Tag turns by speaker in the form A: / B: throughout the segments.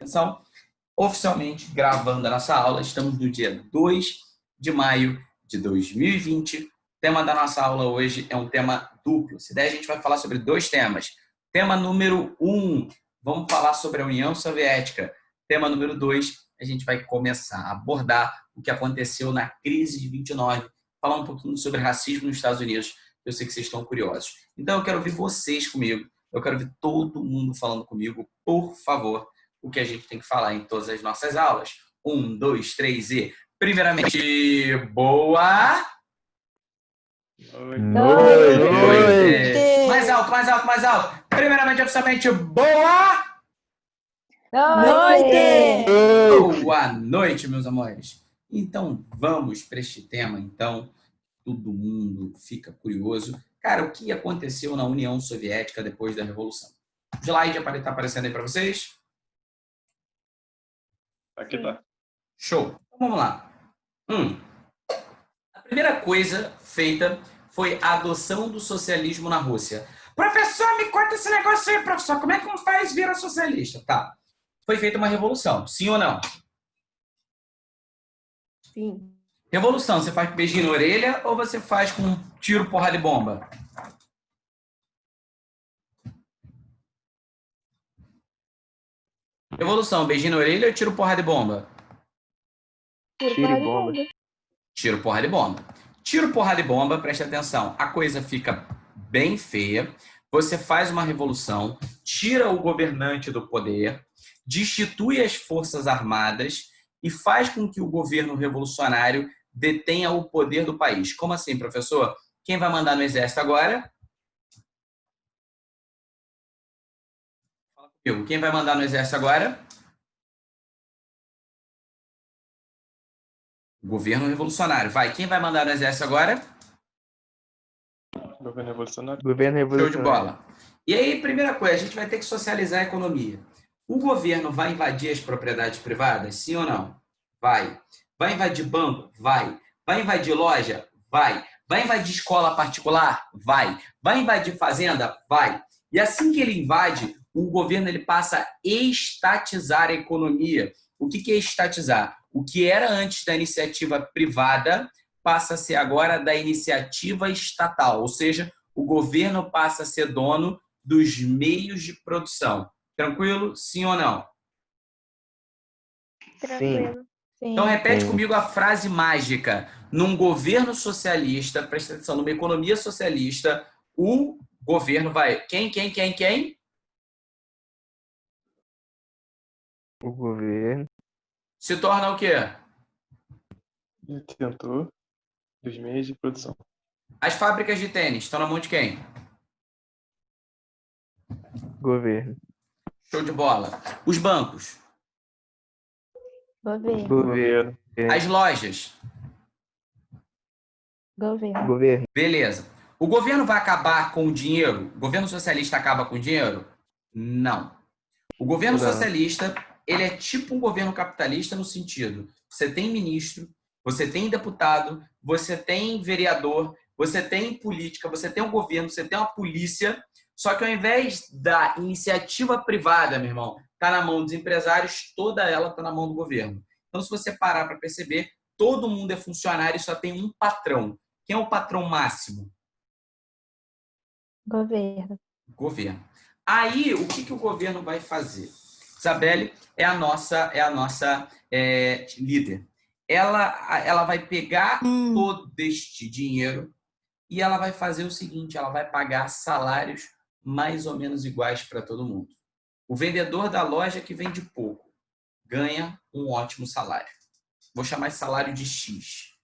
A: atenção, oficialmente gravando a nossa aula. Estamos no dia 2 de maio de 2020. O tema da nossa aula hoje é um tema duplo. Se der, a gente vai falar sobre 2 temas. Tema número 1, vamos falar sobre a União Soviética. Tema número 2, a gente vai começar a abordar o que aconteceu na crise de 29, falar um pouquinho sobre racismo nos Estados Unidos. Eu sei que vocês estão curiosos. Então, eu quero ouvir vocês comigo. Eu quero ver todo mundo falando comigo, por favor, o que a gente tem que falar em todas as nossas aulas. 1, 2, 3 e... Primeiramente, boa... Noite. Mais alto, mais alto, mais alto. Primeiramente, oficialmente, boa...
B: Noite.
A: Boa noite, meus amores. Então, vamos para este tema, então. Todo mundo fica curioso. Cara, o que aconteceu na União Soviética depois da Revolução? O slide está aparecendo aí para vocês?
C: Aqui tá.
A: Show. Então, vamos lá. A primeira coisa feita foi a adoção do socialismo na Rússia. Professor, me conta esse negócio aí, professor. Como é que um país vira socialista? Tá. Foi feita uma revolução. Sim ou não?
B: Sim.
A: Revolução, você faz com beijinho na orelha ou você faz com tiro, porrada e bomba? Revolução, beijinho na orelha ou tiro, porrada e bomba?
B: Tiro e bomba.
A: Tiro, porrada e bomba. Tiro, porrada e bomba, presta atenção. A coisa fica bem feia. Você faz uma revolução, tira o governante do poder, destitui as forças armadas e faz com que o governo revolucionário detenha o poder do país. Como assim, professor? Quem vai mandar no exército agora? Fala comigo. Quem vai mandar no exército agora? O governo revolucionário. Vai. Quem vai mandar no exército agora?
C: Governo revolucionário.
A: Show de bola. E aí, primeira coisa, a gente vai ter que socializar a economia. O governo vai invadir as propriedades privadas? Sim ou não? Vai. Vai invadir banco? Vai. Vai invadir loja? Vai. Vai invadir escola particular? Vai. Vai invadir fazenda? Vai. E assim que ele invade, o governo ele passa a estatizar a economia. O que é estatizar? O que era antes da iniciativa privada passa a ser agora da iniciativa estatal. Ou seja, o governo passa a ser dono dos meios de produção. Tranquilo? Sim ou não?
B: Tranquilo. Sim.
A: Então, repete comigo a frase mágica. Num governo socialista, presta atenção, numa economia socialista, o governo vai... Quem?
D: O governo
A: Se torna o quê?
C: Detentor dos meios de produção.
A: As fábricas de tênis estão na mão de quem?
D: Governo.
A: Show de bola. Os bancos?
D: Governo.
A: As lojas?
B: Governo.
A: Beleza. O governo vai acabar com o dinheiro? O governo socialista acaba com o dinheiro? Não. O governo socialista, ele é tipo um governo capitalista no sentido, você tem ministro, você tem deputado, você tem vereador, você tem política, você tem um governo, você tem uma polícia, só que ao invés da iniciativa privada, meu irmão, tá na mão dos empresários, toda ela tá na mão do governo. Então, se você parar para perceber, todo mundo é funcionário e só tem um patrão. Quem é o patrão máximo? Governo. Aí, o que o governo vai fazer? Isabelle é a nossa líder. Ela vai pegar todo este dinheiro e ela vai fazer o seguinte, ela vai pagar salários mais ou menos iguais para todo mundo. O vendedor da loja que vende pouco ganha um ótimo salário. Vou chamar esse salário de X.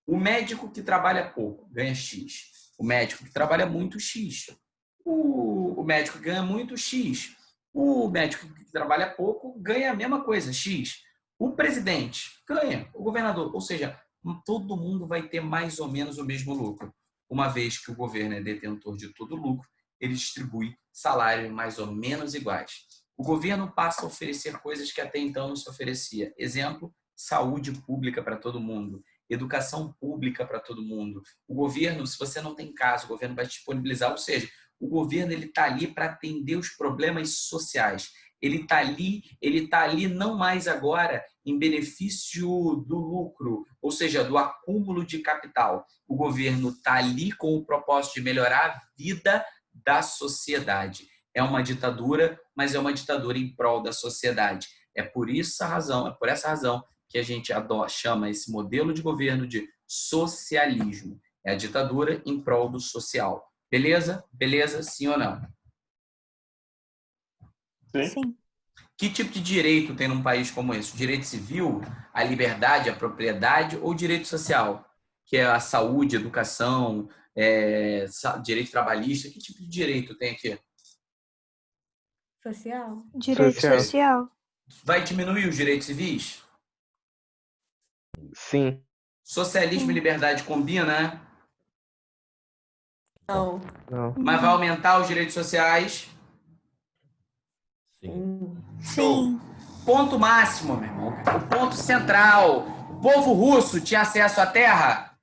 A: O médico que trabalha pouco ganha X. O médico que trabalha muito, X. O médico que ganha muito, X. O médico que trabalha pouco ganha a mesma coisa, X. O presidente ganha, o governador. Ou seja, todo mundo vai ter mais ou menos o mesmo lucro. Uma vez que o governo é detentor de todo o lucro, ele distribui salários mais ou menos iguais. O governo passa a oferecer coisas que até então não se oferecia. Exemplo, saúde pública para todo mundo, educação pública para todo mundo. O governo, se você não tem casa, o governo vai disponibilizar, ou seja, o governo está ali para atender os problemas sociais. ele tá ali não mais agora em benefício do lucro, ou seja, do acúmulo de capital. O governo está ali com o propósito de melhorar a vida da sociedade. É uma ditadura, mas é uma ditadura em prol da sociedade. É por essa razão que a gente chama esse modelo de governo de socialismo. É a ditadura em prol do social. Beleza? Beleza? Sim ou não?
C: Sim.
A: Que tipo de direito tem num país como esse? O direito civil, a liberdade, a propriedade ou o direito social? Que é a saúde, a educação, direito trabalhista. Que tipo de direito tem aqui?
B: Social?
E: Direito social.
A: Vai diminuir os direitos civis?
D: Sim.
A: Socialismo e liberdade combina, né?
B: Não.
D: Não.
A: Mas vai aumentar os direitos sociais?
E: Sim.
A: Ponto máximo, meu irmão. O ponto central. O povo russo tinha acesso à terra?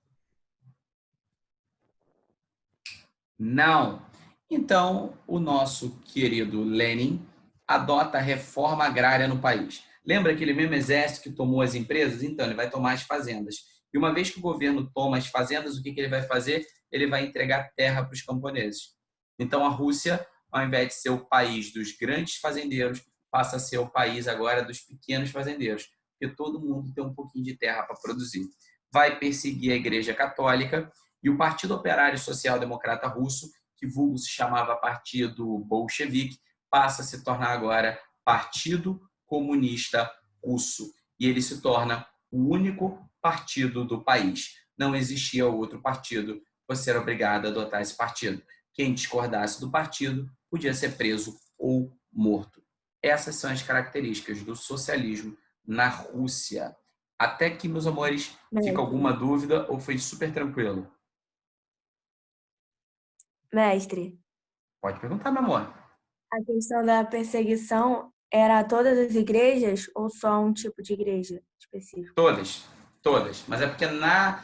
A: Não. Então, o nosso querido Lenin adota a reforma agrária no país. Lembra aquele mesmo exército que tomou as empresas? Então, ele vai tomar as fazendas. E uma vez que o governo toma as fazendas, o que ele vai fazer? Ele vai entregar terra para os camponeses. Então, a Rússia, ao invés de ser o país dos grandes fazendeiros, passa a ser o país agora dos pequenos fazendeiros, porque todo mundo tem um pouquinho de terra para produzir. Vai perseguir a Igreja Católica e o Partido Operário Social Democrata Russo, que vulgo se chamava Partido Bolchevique, passa a se tornar agora Partido Comunista Russo. E ele se torna o único partido do país. Não existia outro partido, você era obrigado a adotar esse partido. Quem discordasse do partido podia ser preso ou morto. Essas são as características do socialismo na Rússia. Até que, meus amores, fica alguma dúvida ou foi super tranquilo?
B: Mestre,
A: Pode perguntar, meu amor.
B: a questão da perseguição era todas as igrejas ou só um tipo de igreja específico?
A: Todas. Mas é porque na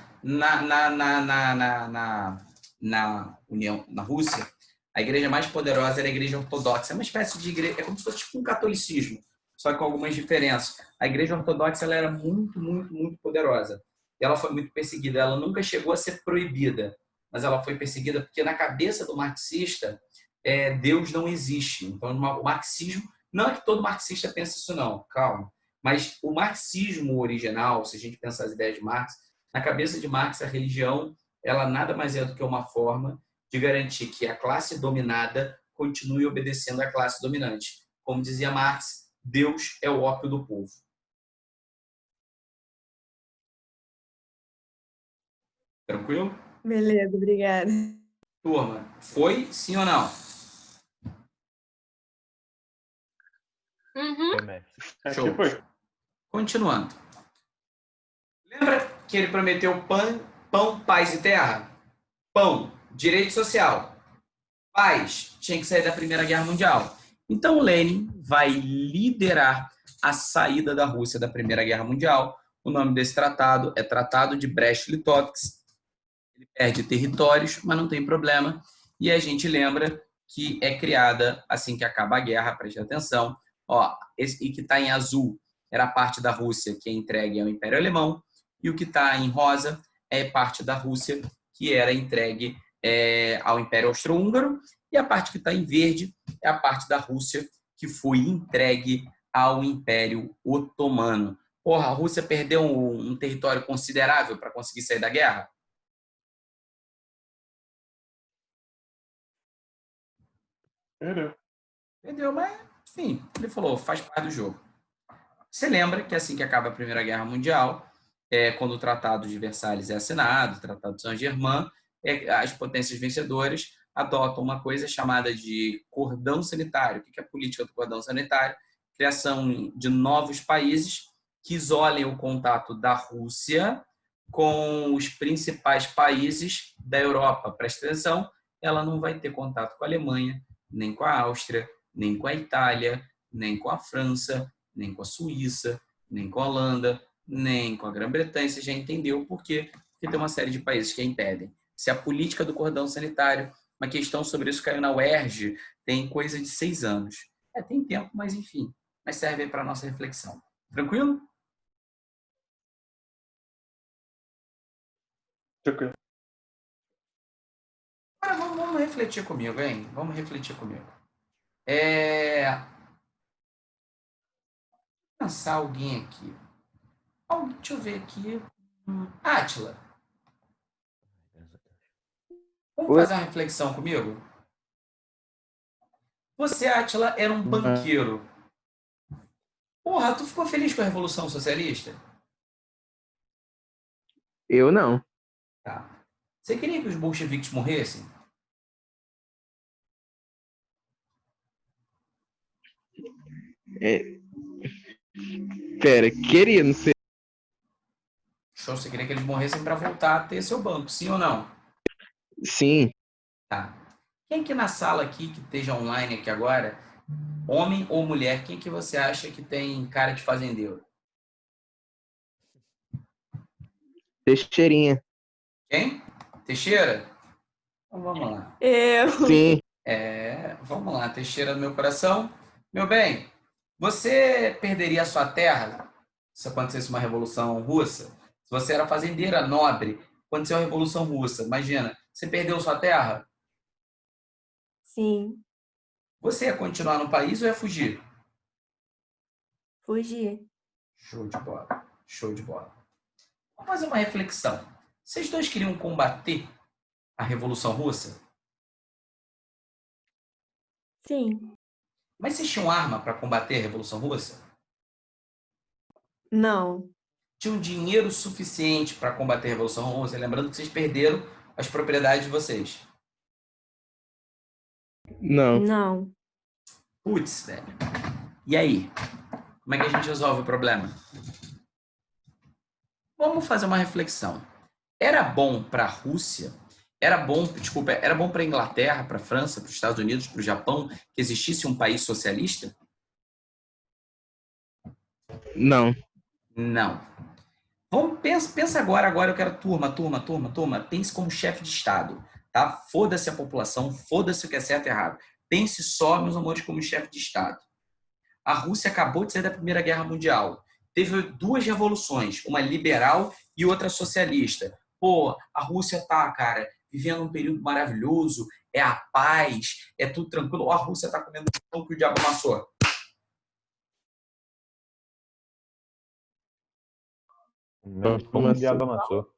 A: Rússia, a igreja mais poderosa era a igreja ortodoxa. É uma espécie de igreja, é como se fosse tipo um catolicismo, só com algumas diferenças. A igreja ortodoxa ela era muito, muito, muito poderosa. E ela foi muito perseguida. Ela nunca chegou a ser proibida, mas ela foi perseguida porque na cabeça do marxista, Deus não existe. Então, o marxismo, não é que todo marxista pensa isso não, calma. Mas o marxismo original, se a gente pensar as ideias de Marx, na cabeça de Marx, a religião ela nada mais é do que uma forma de garantir que a classe dominada continue obedecendo à classe dominante. Como dizia Marx, Deus é o ópio do povo. Tranquilo?
B: Beleza, obrigada.
A: Turma, foi sim ou não?
C: Aqui foi.
A: Continuando. Lembra que ele prometeu pão, paz e terra? Pão, direito social. Paz, tinha que sair da Primeira Guerra Mundial. Então, Lenin vai liderar a saída da Rússia da Primeira Guerra Mundial. O nome desse tratado é Tratado de Brest-Litovsk. Ele perde territórios, mas não tem problema. E a gente lembra que é criada, assim que acaba a guerra, preste atenção, e que está em azul era a parte da Rússia que é entregue ao Império Alemão, e o que está em rosa é parte da Rússia que era entregue ao Império Austro-Húngaro, e a parte que está em verde é a parte da Rússia que foi entregue ao Império Otomano. Porra, a Rússia perdeu um território considerável para conseguir sair da guerra? Perdeu, mas, enfim, ele falou, faz parte do jogo. Você lembra que assim que acaba a Primeira Guerra Mundial, quando o Tratado de Versalhes é assinado, o Tratado de Saint-Germain, as potências vencedoras adotam uma coisa chamada de cordão sanitário. O que é a política do cordão sanitário? Criação de novos países que isolem o contato da Rússia com os principais países da Europa. Presta atenção, ela não vai ter contato com a Alemanha, nem com a Áustria, nem com a Itália, nem com a França, nem com a Suíça, nem com a Holanda, nem com a Grã-Bretanha. Você já entendeu por quê? Porque tem uma série de países que a impedem. Se a política do cordão sanitário, uma questão sobre isso caiu na UERJ, tem coisa de 6 anos. Tem tempo, mas enfim. Mas serve para a nossa reflexão. Tranquilo?
C: Tranquilo.
A: Agora vamos refletir comigo, hein? Vamos refletir comigo. Pensar alguém aqui. Deixa eu ver aqui. Átila. Vamos fazer uma reflexão comigo? Você, Átila, era um banqueiro. Porra, tu ficou feliz com a Revolução Socialista?
D: Eu não.
A: Tá. Você queria que os bolcheviques morressem?
D: Pera, queria, não sei.
A: Show, você queria que eles morressem para voltar a ter seu banco, sim ou não?
D: Sim.
A: Tá. Quem aqui na sala aqui, que esteja online aqui agora, homem ou mulher, quem que você acha que tem cara de fazendeiro?
D: Teixeirinha.
A: Quem? Teixeira? Então vamos lá.
B: Eu.
D: Sim.
A: Vamos lá, Teixeira do meu coração. Meu bem, você perderia a sua terra se acontecesse uma revolução russa? Se você era fazendeira nobre, aconteceu a revolução russa, imagina, você perdeu sua terra?
B: Sim.
A: Você ia continuar no país ou ia fugir?
B: Fugir.
A: Show de bola, show de bola. Vamos fazer uma reflexão. Vocês dois queriam combater a revolução russa?
B: Sim.
A: Mas vocês tinham arma para combater a revolução russa?
B: Não.
A: Tinham dinheiro suficiente para combater a Revolução Russa? Lembrando que vocês perderam as propriedades de vocês.
D: Não.
B: Não.
A: Putz, velho. E aí? Como é que a gente resolve o problema? Vamos fazer uma reflexão. Era bom para a Rússia, era bom para a Inglaterra, para a França, para os Estados Unidos, para o Japão, que existisse um país socialista?
D: Não.
A: Não. Pensa agora eu quero turma. Pense como chefe de Estado, tá? Foda-se a população, foda-se o que é certo e errado. Pense só, meus amores, como chefe de Estado. A Rússia acabou de sair da Primeira Guerra Mundial. Teve 2 revoluções, uma liberal e outra socialista. Pô, a Rússia tá, cara, vivendo um período maravilhoso, é a paz, é tudo tranquilo. Ou a Rússia tá comendo pão que o diabo amassou.
C: Como o diabo amassou.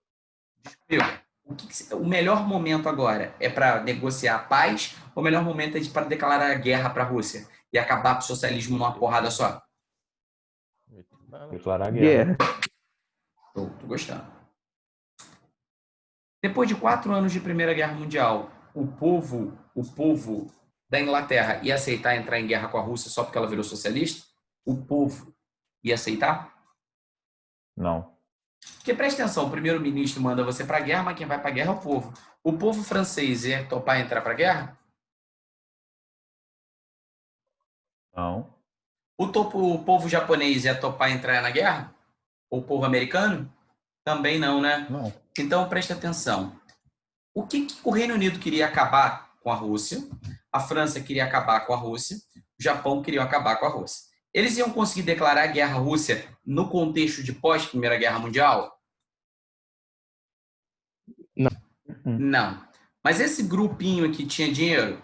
A: O melhor momento agora é para negociar a paz ou o melhor momento é para declarar a guerra para a Rússia e acabar com o socialismo numa porrada só?
C: Declarar guerra.
A: Tô gostando. Depois de 4 anos de Primeira Guerra Mundial, o povo da Inglaterra ia aceitar entrar em guerra com a Rússia só porque ela virou socialista? O povo ia aceitar?
C: Não.
A: Porque presta atenção, o primeiro-ministro manda você para a guerra, mas quem vai para a guerra é o povo. O povo francês ia topar entrar para a guerra?
C: Não.
A: O povo japonês ia topar entrar na guerra? Ou o povo americano? Também não, né?
C: Não.
A: Então presta atenção. O que o Reino Unido queria acabar com a Rússia? A França queria acabar com a Rússia? O Japão queria acabar com a Rússia. Eles iam conseguir declarar a guerra à Rússia no contexto de pós-Primeira Guerra Mundial?
D: Não.
A: Não. Mas esse grupinho aqui tinha dinheiro?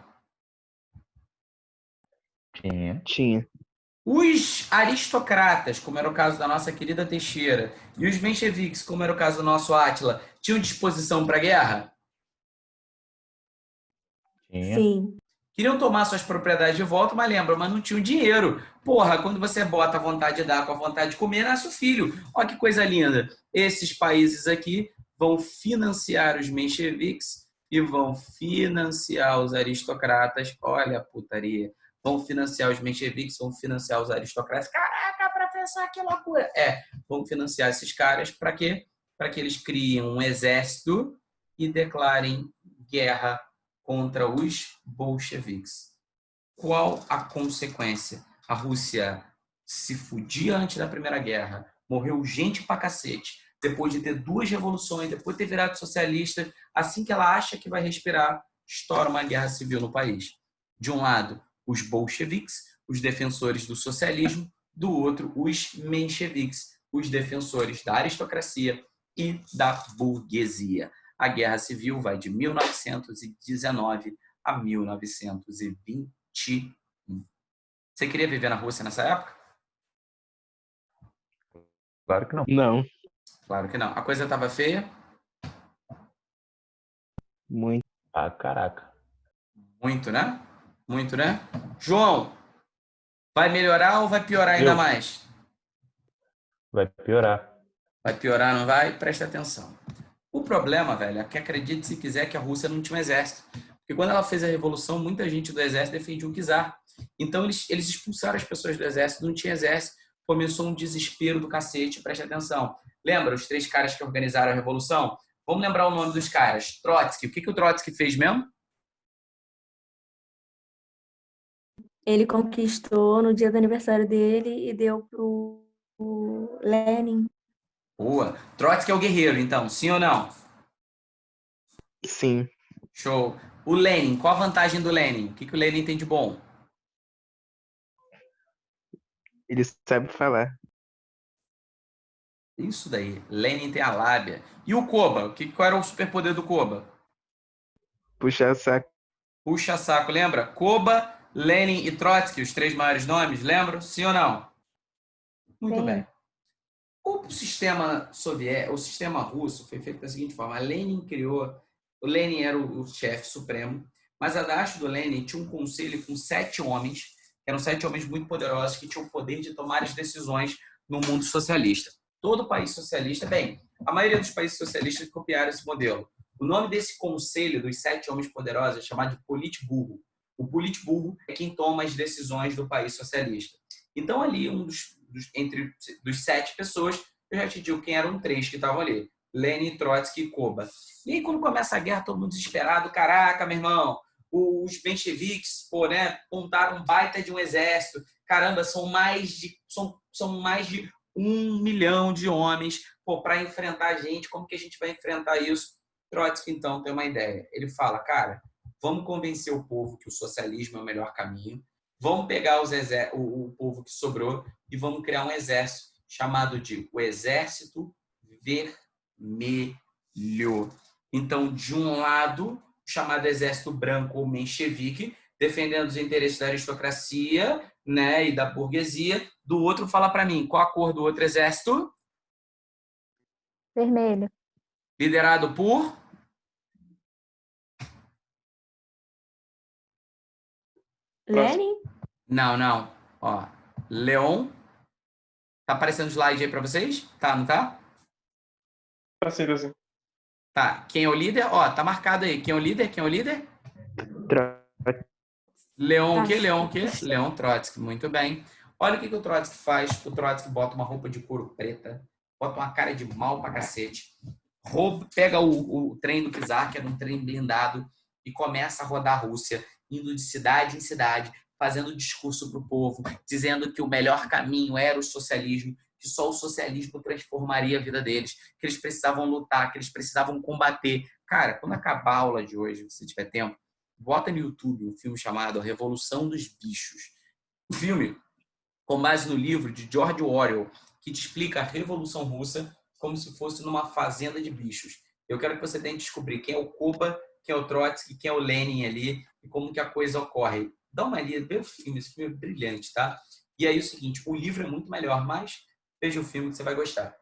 D: Tinha.
A: Os aristocratas, como era o caso da nossa querida Teixeira, e os mencheviques, como era o caso do nosso Átila, tinham disposição para a guerra?
C: Tinha.
B: Sim.
A: Queriam tomar suas propriedades de volta, mas lembra, mas não tinham dinheiro. Porra, quando você bota a vontade de dar com a vontade de comer, nasce o filho. Olha que coisa linda. Esses países aqui vão financiar os mencheviques e vão financiar os aristocratas. Olha a putaria. Vão financiar os mencheviques, vão financiar os aristocratas. Caraca, professor, que loucura. Vão financiar esses caras para quê? Para que eles criem um exército e declarem guerra contra os bolcheviques. Qual a consequência? A Rússia se fudia antes da Primeira Guerra, morreu gente pra cacete, depois de ter 2 revoluções, depois de ter virado socialista, assim que ela acha que vai respirar, estoura uma guerra civil no país. De um lado, os bolcheviques, os defensores do socialismo, do outro, os mencheviques, os defensores da aristocracia e da burguesia. A Guerra Civil vai de 1919 a 1921. Você queria viver na Rússia nessa época?
C: Claro que não.
D: Não.
A: Claro que não. A coisa estava feia?
D: Muito.
C: Ah, caraca.
A: Muito, né? Muito, né? João, vai melhorar ou vai piorar ainda mais?
C: Vai piorar.
A: Vai piorar, não vai? Presta atenção. O problema, velho, é que acredite se quiser que a Rússia não tinha um exército. Porque quando ela fez a revolução, muita gente do exército defendia o czar. Então eles expulsaram as pessoas do exército, não tinha exército. Começou um desespero do cacete, presta atenção. Lembra os 3 caras que organizaram a revolução? Vamos lembrar o nome dos caras. Trotsky. O que o Trotsky fez mesmo?
B: Ele conquistou no dia do aniversário dele e deu pro Lenin.
A: Boa. Trotsky é o guerreiro, então. Sim ou não?
D: Sim.
A: Show. O Lenin. Qual a vantagem do Lenin? O que o Lenin tem de bom?
D: Ele sabe falar.
A: Isso daí. Lenin tem a lábia. E o Koba? Qual era o superpoder do Koba?
D: Puxar o saco.
A: Puxa saco, lembra? Koba, Lenin e Trotsky, os 3 maiores nomes, lembra? Sim ou não? Muito
B: Sim.
A: bem. O sistema soviético, o sistema russo foi feito da seguinte forma: o Lenin era o chefe supremo, mas abaixo do Lenin tinha um conselho com 7 homens, que eram 7 homens muito poderosos que tinham o poder de tomar as decisões no mundo socialista. Todo país socialista, bem, a maioria dos países socialistas copiaram esse modelo. O nome desse conselho dos 7 homens poderosos é chamado de Politburo. O Politburo é quem toma as decisões do país socialista. Então, ali, entre dos 7 pessoas, eu já te digo quem eram 3 que estavam ali. Lenin, Trotsky e Koba. E aí, quando começa a guerra, todo mundo desesperado. Caraca, meu irmão, os mencheviques, montaram um baita de um exército. Caramba, são mais de 1 milhão de homens para enfrentar a gente. Como que a gente vai enfrentar isso? Trotsky, então, tem uma ideia. Ele fala, cara, vamos convencer o povo que o socialismo é o melhor caminho. Vamos pegar o povo que sobrou e vamos criar um exército chamado de o Exército Vermelho. Então, de um lado, o chamado Exército Branco ou Menchevique, defendendo os interesses da aristocracia, né, e da burguesia. Do outro, fala para mim, qual a cor do outro exército?
B: Vermelho.
A: Liderado por?
B: Lenin?
A: Não. Ó, Leon. Tá aparecendo o slide aí para vocês? Tá, não tá?
F: Tá sim.
A: Tá. Quem é o líder? Ó, tá marcado aí. Quem é o líder? Leon o quê? Leon Trotsky. Muito bem. Olha o que o Trotsky faz. O Trotsky bota uma roupa de couro preta, bota uma cara de mal pra cacete, pega o trem do czar, que era um trem blindado, e começa a rodar a Rússia, indo de cidade em cidade, fazendo discurso para o povo, dizendo que o melhor caminho era o socialismo, que só o socialismo transformaria a vida deles, que eles precisavam lutar, que eles precisavam combater. Cara, quando acabar a aula de hoje, se tiver tempo, bota no YouTube um filme chamado A Revolução dos Bichos. Um filme com base no livro de George Orwell, que te explica a Revolução Russa como se fosse numa fazenda de bichos. Eu quero que você tente descobrir quem é o Koba, quem é o Trotsky, quem é o Lenin ali e como que a coisa ocorre. Dá uma lida, vê o filme, esse filme é brilhante, tá? E aí é o seguinte, o livro é muito melhor, mas veja o filme que você vai gostar.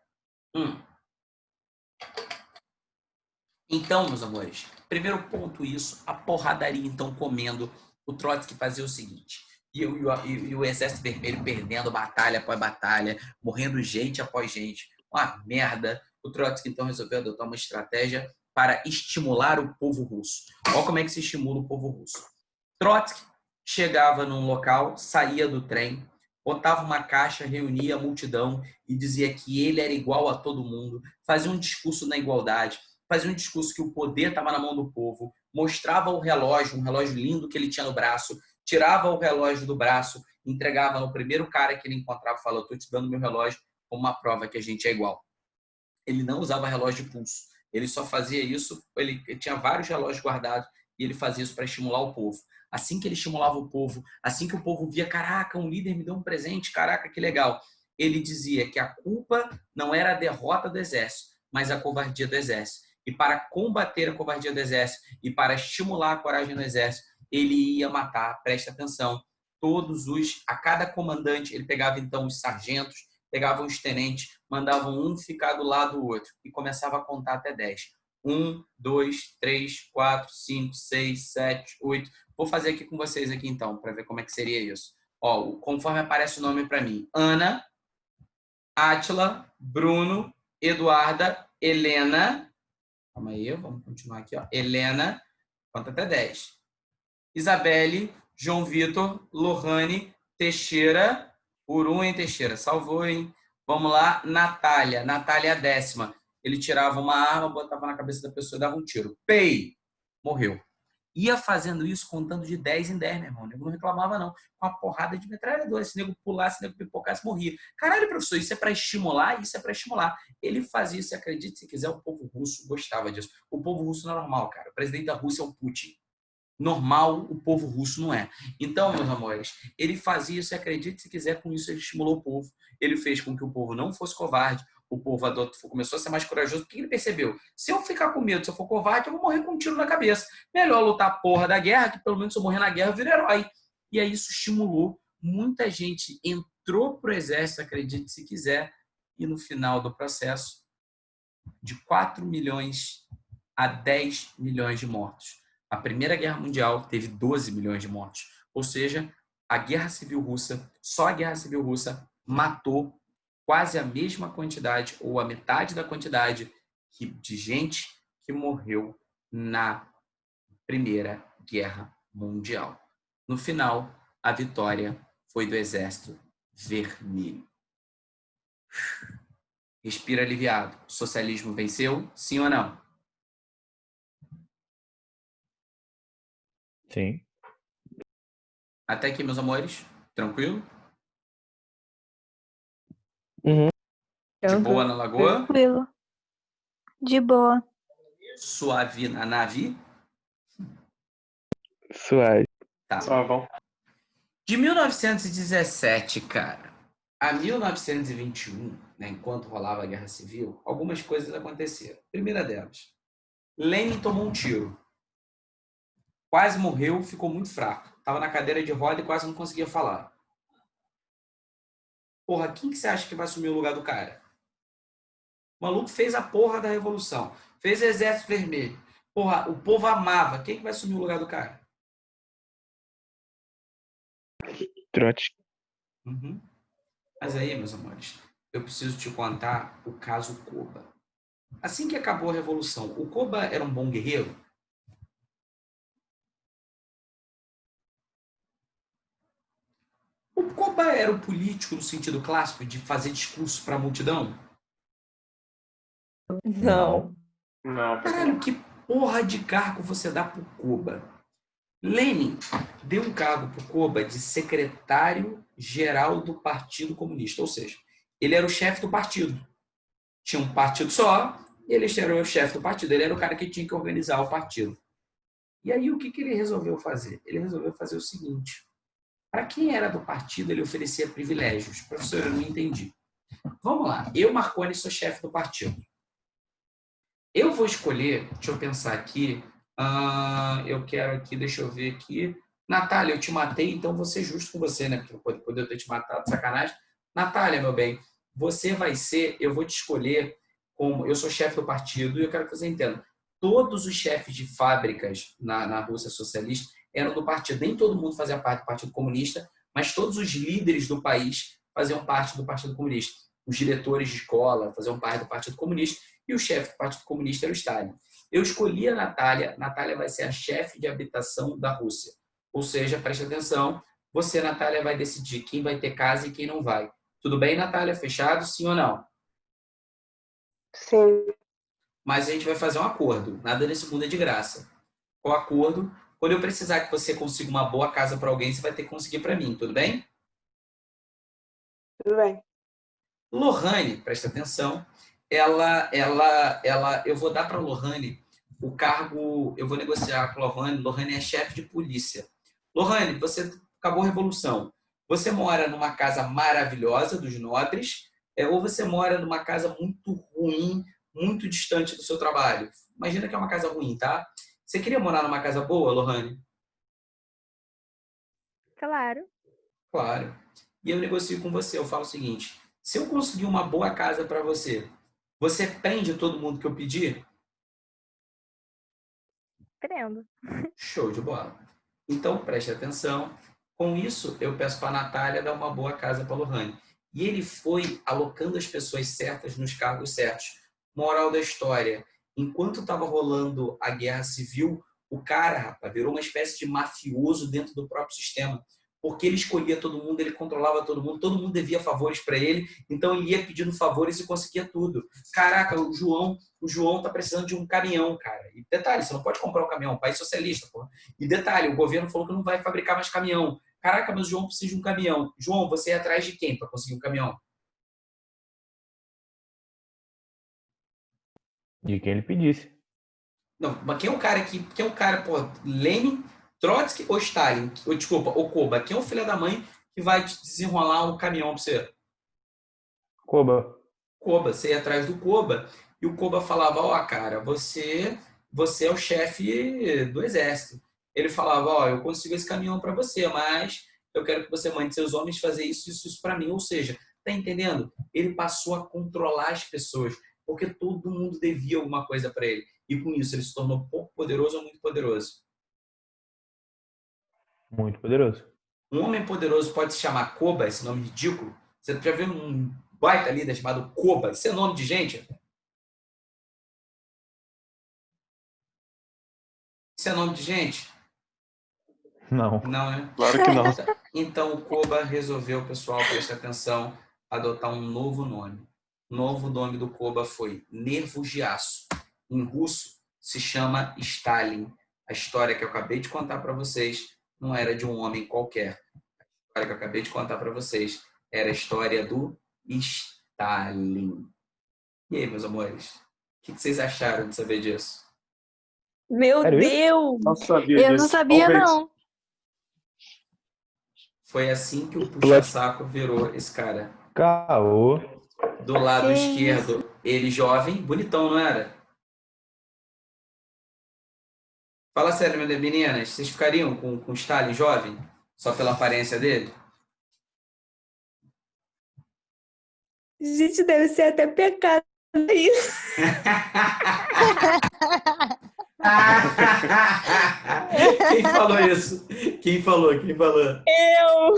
A: Então, meus amores, primeiro ponto isso, a porradaria então comendo. O Trotsky fazia o seguinte, e o Exército Vermelho perdendo batalha após batalha, morrendo gente após gente, uma merda. O Trotsky então resolveu adotar uma estratégia para estimular o povo russo. Olha como é que se estimula o povo russo. Trotsky chegava num local, saía do trem, botava uma caixa, reunia a multidão e dizia que ele era igual a todo mundo, fazia um discurso na igualdade, fazia um discurso que o poder estava na mão do povo, mostrava o relógio, um relógio lindo que ele tinha no braço, tirava o relógio do braço, entregava no primeiro cara que ele encontrava e falou, estou te dando meu relógio como uma prova que a gente é igual. Ele não usava relógio de pulso, ele só fazia isso, ele tinha vários relógios guardados E ele fazia isso para estimular o povo. Assim que ele estimulava o povo, assim que o povo via, caraca, um líder me deu um presente, caraca, que legal. Ele dizia que a culpa não era a derrota do exército, mas a covardia do exército. E para combater a covardia do exército e para estimular a coragem do exército, ele ia matar, presta atenção, a cada comandante, ele pegava então os sargentos, pegava os tenentes, mandavam um ficar do lado do outro e começava a contar até 10. 1, 2, 3, 4, 5, 6, 7, 8. Vou fazer aqui com vocês aqui então, para ver como é que seria isso. Ó, conforme aparece o nome para mim. Ana, Átila, Bruno, Eduarda, Helena. Calma aí, vamos continuar aqui. Ó. Helena, conta até 10. Isabelle, João Vitor, Lohane, Teixeira, Urum em Teixeira. Salvou, hein? Vamos lá, Natália. Natália, a 10ª. Ele tirava uma arma, botava na cabeça da pessoa e dava um tiro. Pei! Morreu. Ia fazendo isso contando de 10 em 10, meu irmão. O nego não reclamava, não. Com uma porrada de metralhadora. Se o nego pulasse, se o nego pipocasse, morria. Caralho, professor, isso é para estimular? Isso é para estimular. Ele fazia isso, acredite se quiser, o povo russo gostava disso. O povo russo não é normal, cara. O presidente da Rússia é o Putin. Normal, o povo russo não é. Então, meus amores, ele fazia isso, acredite se quiser, com isso ele estimulou o povo. Ele fez com que o povo não fosse covarde. O povo começou a ser mais corajoso. O que ele percebeu? Se eu ficar com medo, se eu for covarde, eu vou morrer com um tiro na cabeça. Melhor lutar a porra da guerra, que pelo menos se eu morrer na guerra, eu viro herói. E aí isso estimulou. Muita gente entrou pro exército, acredite se quiser, e no final do processo, de 4 milhões a 10 milhões de mortos. A Primeira Guerra Mundial teve 12 milhões de mortos. Ou seja, a Guerra Civil Russa, só a Guerra Civil Russa matou quase a mesma quantidade, ou a metade da quantidade de gente que morreu na Primeira Guerra Mundial. No final, a vitória foi do Exército Vermelho. Respira aliviado. O socialismo venceu? Sim ou não?
C: Sim.
A: Até aqui, meus amores. Tranquilo? De boa na lagoa?
E: Tranquilo. De boa.
A: Suave na nave?
D: Suave.
A: Tá.
F: Só bom.
A: De 1917, cara, a 1921, né, enquanto rolava a Guerra Civil, algumas coisas aconteceram. Primeira delas, Lenin tomou um tiro. Quase morreu, ficou muito fraco. Estava na cadeira de roda e quase não conseguia falar. Porra, quem que você acha que vai assumir o lugar do cara? O maluco fez a porra da revolução. Fez o Exército Vermelho. Porra, o povo amava. Quem que vai assumir o lugar do cara?
D: Trote.
A: Uhum. Mas aí, meus amores, eu preciso te contar o caso Koba. Assim que acabou a Revolução, o Koba era um bom guerreiro? O Koba era o político no sentido clássico de fazer discurso para a multidão?
B: Não.
F: Não,
A: Caralho, que porra de cargo você dá pro Koba? Lenin deu um cargo pro Koba de secretário-geral do Partido Comunista, ou seja, ele era o chefe do partido. Tinha um partido só, e ele era o chefe do partido, ele era o cara que tinha que organizar o partido. E aí o que ele resolveu fazer? Ele resolveu fazer o seguinte: para quem era do partido, ele oferecia privilégios. Professor, eu não entendi. Vamos lá, eu, Marconi, sou chefe do partido. Eu vou escolher, deixa eu pensar aqui, eu quero aqui, deixa eu ver aqui. Natália, eu te matei, então vou ser justo com você, né? Porque poder ter te matado, sacanagem. Natália, meu bem, você vai ser, eu vou te escolher como, eu sou chefe do partido e eu quero que você entenda. Todos os chefes de fábricas na Rússia socialista eram do partido. Nem todo mundo fazia parte do Partido Comunista, mas todos os líderes do país faziam parte do Partido Comunista. Os diretores de escola faziam parte do Partido Comunista e o chefe do Partido Comunista era o Stalin. Eu escolhi a Natália. Natália vai ser a chefe de habitação da Rússia. Ou seja, preste atenção, você, Natália, vai decidir quem vai ter casa e quem não vai. Tudo bem, Natália? Fechado? Sim ou não?
G: Sim.
A: Mas a gente vai fazer um acordo. Nada nesse mundo é de graça. Qual acordo? Quando eu precisar que você consiga uma boa casa para alguém, você vai ter que conseguir para mim. Tudo bem?
G: Tudo bem.
A: Lohane, presta atenção, eu vou dar para Lohane o cargo, eu vou negociar com a Lohane. Lohane é chefe de polícia. Lohane, você acabou a revolução. Você mora numa casa maravilhosa dos nobres, ou você mora numa casa muito ruim, muito distante do seu trabalho? Imagina que é uma casa ruim, tá? Você queria morar numa casa boa, Lohane?
E: Claro.
A: Claro. E eu negocio com você. Eu falo o seguinte: se eu conseguir uma boa casa para você, você prende todo mundo que eu pedir?
E: Prendo.
A: Show de bola. Então, preste atenção. Com isso, eu peço para a Natália dar uma boa casa para a Lohane. E ele foi alocando as pessoas certas nos cargos certos. Moral da história: enquanto estava rolando a guerra civil, o cara, rapaz, virou uma espécie de mafioso dentro do próprio sistema. Porque ele escolhia todo mundo, ele controlava todo mundo devia favores para ele, então ele ia pedindo favores e conseguia tudo. Caraca, o João tá precisando de um caminhão, cara. E detalhe, você não pode comprar um caminhão, país socialista, pô. E detalhe, o governo falou que não vai fabricar mais caminhão. Caraca, mas o João precisa de um caminhão. João, você é atrás de quem para conseguir um caminhão?
C: De quem ele pedisse.
A: Não, mas quem é o cara, pô, Lenin, Trotsky ou Stalin? Ou, desculpa, ou Koba? Quem é o filho da mãe que vai te desenrolar um caminhão para você?
C: Koba.
A: Koba, você ia atrás do Koba e o Koba falava: ó, cara, você é o chefe do exército. Ele falava: ó, eu consigo esse caminhão para você, mas eu quero que você mande seus homens fazer isso para mim. Ou seja, tá entendendo? Ele passou a controlar as pessoas, porque todo mundo devia alguma coisa para ele. E com isso ele se tornou pouco poderoso ou muito poderoso.
C: Muito poderoso.
A: Um homem poderoso pode se chamar Koba, esse nome ridículo. Você já viu um baita líder chamado Koba? Isso é nome de gente? Isso é nome de gente?
C: Não.
A: Não, né?
F: Claro que não.
A: Então o Koba resolveu, pessoal, preste atenção, adotar um novo nome. O novo nome do Koba foi Nervo de Aço. Em russo se chama Stalin. A história que eu acabei de contar para vocês não era de um homem qualquer. A história que eu acabei de contar para vocês era a história do Stalin. E aí, meus amores? O que vocês acharam de saber disso?
E: Meu
C: Sério isso?
E: Deus!
F: Não sabia
E: Eu não
F: disso.
E: sabia,
F: Talvez.
E: não.
A: Foi assim que o puxa-saco virou esse cara.
C: Caô.
A: Do lado
E: Que
A: esquerdo, ele jovem, bonitão, não era? Fala sério, meninas, vocês ficariam com o Stalin jovem? Só pela aparência dele?
B: Gente, deve ser até pecado isso.
A: Quem falou isso? Quem falou?
B: Eu!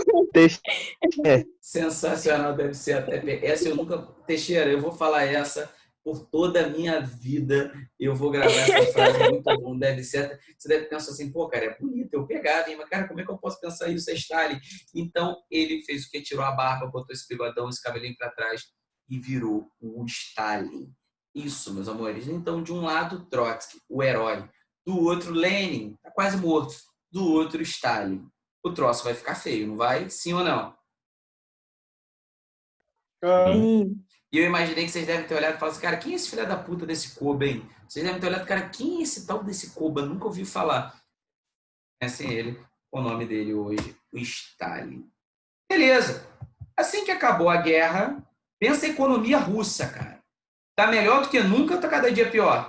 A: Sensacional, deve ser até. Essa eu nunca. Teixeira, eu vou falar essa por toda a minha vida. Eu vou gravar essa frase, é muito bom. Deve ser. Você deve pensar assim, pô, cara, é bonito, eu pegava, hein? Mas, cara, como é que eu posso pensar isso? É Stalin. Então, ele fez o que? Tirou a barba, botou esse bigodão, esse cabelinho para trás e virou o Stalin. Isso, meus amores. Então, de um lado, Trotsky, o herói. Do outro, Lenin, tá quase morto. Do outro, Stalin. O troço vai ficar feio, não vai? Sim ou não?
B: Sim.
A: E eu imaginei que vocês devem ter olhado e falado assim, cara, quem é esse filho da puta desse Koba, hein? Vocês devem ter olhado, cara, quem é esse tal desse Koba? Nunca ouvi falar. Conhecem ele, o nome dele hoje, o Stalin. Beleza. Assim que acabou a guerra, pensa a economia russa, cara. Tá melhor do que nunca ou tá cada dia pior?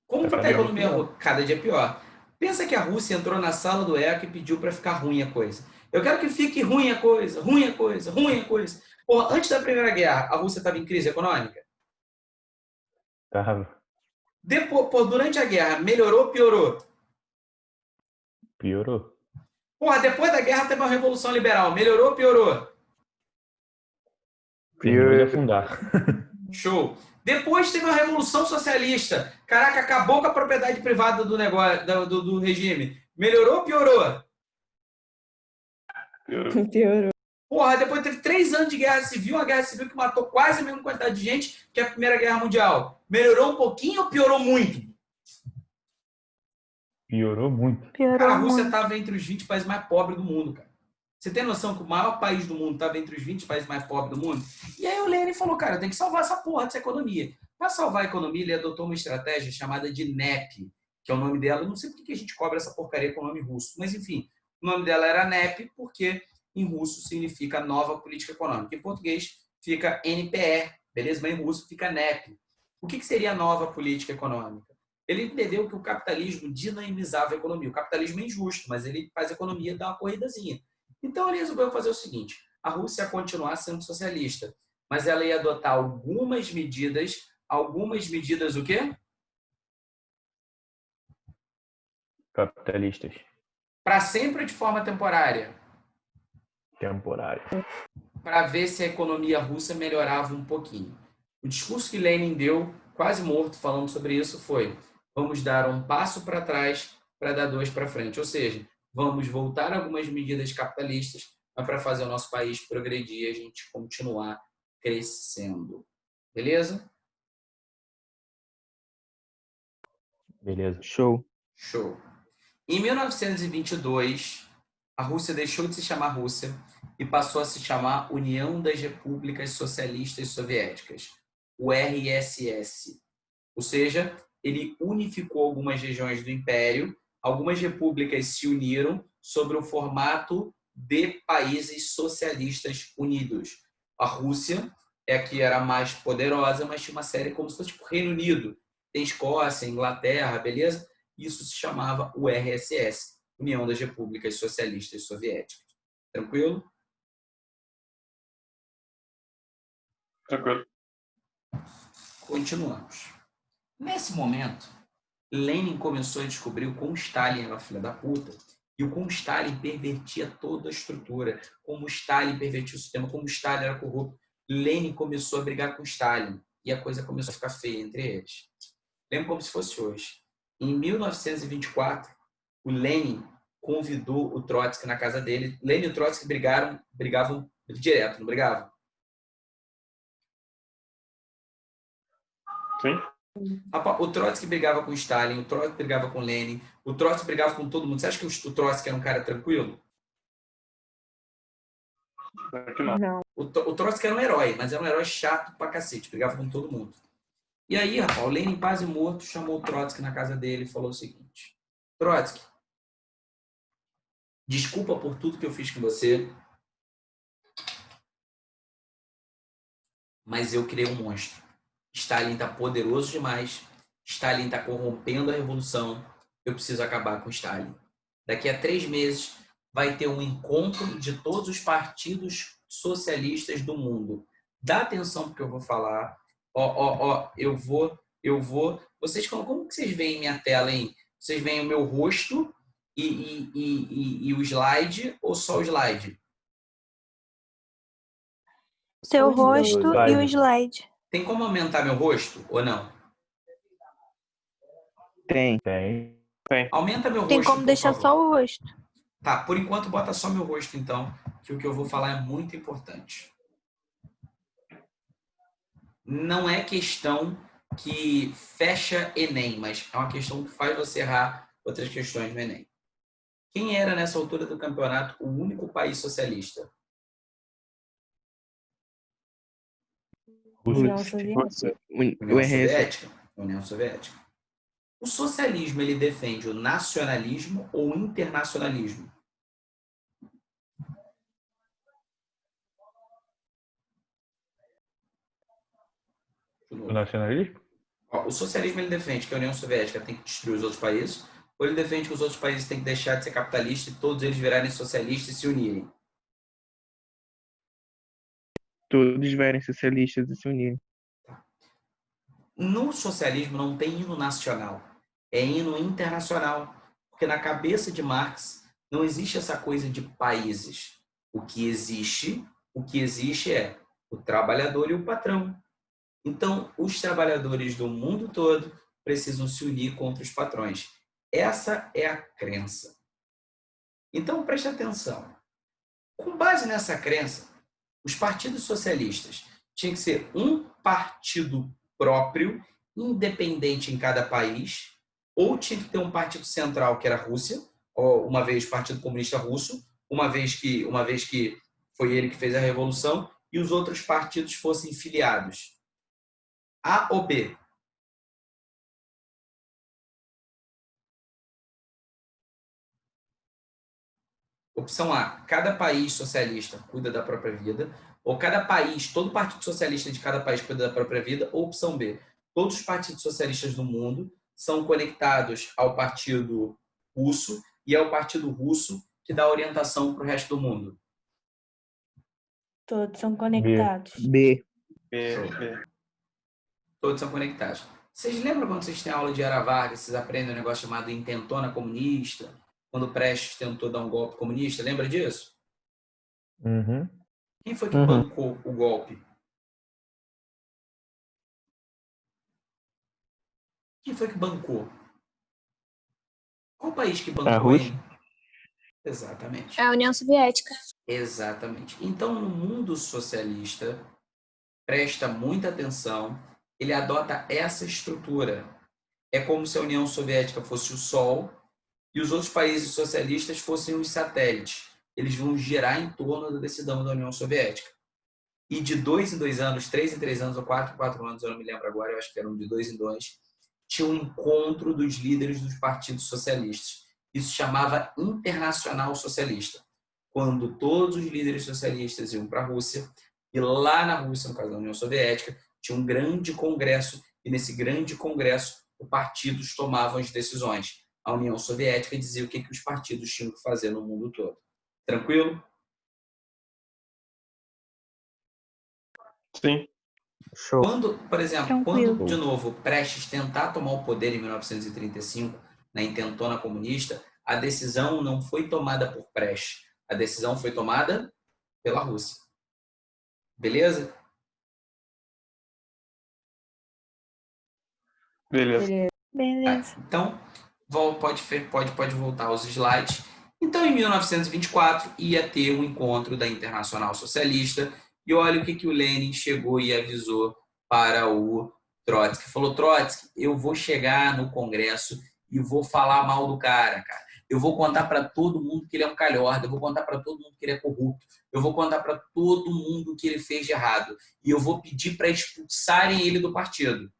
A: Como que tá a economia cada dia pior? Pensa que a Rússia entrou na sala do ECA e pediu para ficar ruim a coisa. Eu quero que fique ruim a coisa, ruim a coisa, ruim a coisa. Pô, antes da Primeira Guerra, a Rússia estava em crise econômica?
C: Tava.
A: Depois, pô, durante a guerra, melhorou ou piorou?
C: Piorou.
A: Porra, depois da guerra teve uma revolução liberal. Melhorou ou piorou?
C: Terminou de afundar.
A: Show. Depois teve uma revolução socialista. Caraca, acabou com a propriedade privada do negócio, do regime. Melhorou ou piorou?
B: Piorou.
A: Porra, depois teve 3 anos de guerra civil, uma guerra civil que matou quase a mesma quantidade de gente que a Primeira Guerra Mundial. Melhorou um pouquinho ou piorou muito?
C: Piorou muito.
A: Cara, a
E: Piorou
A: Rússia
E: muito.
A: estava entre os 20 países mais pobres do mundo, cara. Você tem noção que o maior país do mundo estava entre os 20 países mais pobres do mundo? E aí o Lenin falou, cara, tem que salvar essa porra dessa economia. Para salvar a economia, ele adotou uma estratégia chamada de NEP, que é o nome dela. Eu não sei por que a gente cobra essa porcaria com o nome russo, mas enfim, o nome dela era NEP porque em russo significa Nova Política Econômica. Em português fica NPE, beleza? Mas em russo fica NEP. O que seria a Nova Política Econômica? Ele entendeu que o capitalismo dinamizava a economia. O capitalismo é injusto, mas ele faz a economia dar uma corridazinha. Então ele resolveu fazer o seguinte, a Rússia ia continuar sendo socialista, mas ela ia adotar algumas medidas o quê?
C: Capitalistas.
A: Para sempre ou de forma temporária?
C: Temporário.
A: Para ver se a economia russa melhorava um pouquinho. O discurso que Lenin deu, quase morto, falando sobre isso, foi: vamos dar um passo para trás para dar dois para frente. Ou seja, vamos voltar algumas medidas capitalistas, mas para fazer o nosso país progredir e a gente continuar crescendo. Beleza?
C: Beleza.
D: Show.
A: Show. Em 1922, a Rússia deixou de se chamar Rússia e passou a se chamar União das Repúblicas Socialistas Soviéticas, o RSS. Ou seja, ele unificou algumas regiões do Império, algumas repúblicas se uniram sobre o formato de países socialistas unidos. A Rússia é a que era mais poderosa, mas tinha uma série como se fosse tipo Reino Unido. Tem Escócia, Inglaterra, beleza? Isso se chamava o RSS, União das Repúblicas Socialistas Soviéticas. Tranquilo?
F: Tranquilo.
A: Continuamos. Nesse momento, Lenin começou a descobrir o quão Stalin era filha da puta e o quão Stalin pervertia toda a estrutura, como Stalin pervertia o sistema, como Stalin era corrupto. Lenin começou a brigar com Stalin e a coisa começou a ficar feia entre eles. Lembro como se fosse hoje. Em 1924, o Lenin convidou o Trotsky na casa dele. Lenin e o Trotsky brigavam direto, não brigavam?
F: Sim?
A: O Trotsky brigava com Stalin, o Trotsky brigava com Lenin, o Trotsky brigava com todo mundo. Você acha que o Trotsky era um cara tranquilo?
F: Aqui não.
E: Não.
A: O Trotsky era um herói, mas era um herói chato pra cacete, brigava com todo mundo. E aí, rapaz, o Lenin, quase morto, chamou o Trotsky na casa dele e falou o seguinte: Trotsky, desculpa por tudo que eu fiz com você, mas eu criei um monstro. Stalin está poderoso demais, Stalin está corrompendo a revolução, eu preciso acabar com Stalin. Daqui a 3 meses vai ter um encontro de todos os partidos socialistas do mundo. Dá atenção porque eu vou falar. Eu vou. Vocês, como que vocês veem minha tela, hein? Vocês veem o meu rosto e o slide ou só o slide?
E: Seu
B: Os dois.
E: rosto e o slide.
A: Tem como aumentar meu rosto ou não?
D: Tem.
C: Tem.
A: Aumenta meu rosto,
E: Tem como
A: por
E: deixar
A: favor.
E: só o rosto.
A: Tá, por enquanto bota só meu rosto então, que o que eu vou falar é muito importante. Não é questão que fecha Enem, mas é uma questão que faz você errar outras questões no Enem. Quem era, nessa altura do campeonato, o único país socialista?
B: União
C: Rússia.
B: Soviética.
A: União
D: O RS.
A: Soviética? União Soviética. O socialismo, ele defende o nacionalismo ou o internacionalismo?
C: O nacionalismo?
A: O socialismo, ele defende que a União Soviética tem que destruir os outros países, ou ele defende que os outros países têm que deixar de ser capitalistas e todos eles virarem socialistas e se unirem?
D: Todos virem socialistas e se unirem.
A: No socialismo não tem hino nacional, é hino internacional, porque na cabeça de Marx não existe essa coisa de países. O que existe é o trabalhador e o patrão. Então, os trabalhadores do mundo todo precisam se unir contra os patrões. Essa é a crença. Então, preste atenção. Com base nessa crença, os partidos socialistas tinham que ser um partido próprio, independente em cada país, ou tinha que ter um partido central, que era a Rússia, ou uma vez Partido Comunista Russo, uma vez que foi ele que fez a revolução, e os outros partidos fossem filiados? A ou B? Opção A, cada país socialista cuida da própria vida, ou cada país, todo partido socialista de cada país cuida da própria vida, ou opção B, todos os partidos socialistas do mundo são conectados ao partido russo, e é o partido russo que dá orientação para o resto do mundo.
B: Todos são conectados.
D: B.
A: Todos são conectados. Vocês lembram quando vocês têm aula de Era Vargas, vocês aprendem um negócio chamado intentona comunista, quando Prestes tentou dar um golpe comunista? Lembra disso?
C: Uhum.
A: Quem foi que bancou o golpe? Quem foi que bancou? Qual país que bancou
D: A Rússia.
A: ele? Exatamente.
E: É a União Soviética.
A: Exatamente. Então, no mundo socialista, presta muita atenção, ele adota essa estrutura. É como se a União Soviética fosse o Sol e os outros países socialistas fossem os satélites. Eles vão girar em torno da decisão da União Soviética. E de 2 em 2 anos, 3 em 3 anos, ou 4 em 4 anos, eu não me lembro agora, eu acho que eram de 2 em 2, tinha um encontro dos líderes dos partidos socialistas. Isso chamava Internacional Socialista. Quando todos os líderes socialistas iam para a Rússia, e lá na Rússia, no caso da União Soviética, tinha um grande congresso, e nesse grande congresso, os partidos tomavam as decisões. A União Soviética dizia o que os partidos tinham que fazer no mundo todo. Tranquilo?
F: Sim.
D: Show.
A: Quando, por exemplo,
E: Tranquilo.
A: quando, de novo, Prestes tentar tomar o poder em 1935, na intentona comunista, a decisão não foi tomada por Prestes. A decisão foi tomada pela Rússia. Beleza?
F: Beleza.
E: Beleza.
A: Então, pode voltar aos slides. Então, em 1924, ia ter um encontro da Internacional Socialista, e olha o que o Lenin chegou e avisou para o Trotsky. Falou, Trotsky, eu vou chegar no Congresso e vou falar mal do cara. Eu vou contar para todo mundo que ele é um calhorda, eu vou contar para todo mundo que ele é corrupto, eu vou contar para todo mundo o que ele fez de errado, e eu vou pedir para expulsarem ele do partido.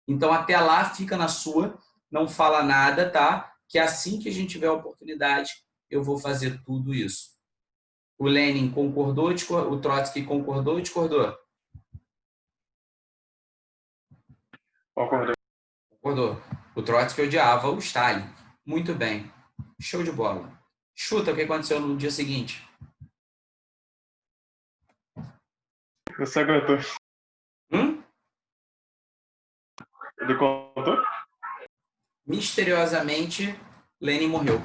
A: Então, até lá, fica na sua, não fala nada, tá? Que assim que a gente tiver a oportunidade, eu vou fazer tudo isso. O Lenin concordou, o Trotsky concordou ou discordou?
F: Concordei.
A: Concordou. O Trotsky odiava o Stalin. Muito bem. Show de bola. Chuta o que aconteceu no dia seguinte.
F: Você aguentou. Ele contou?
A: Misteriosamente, Lenin morreu.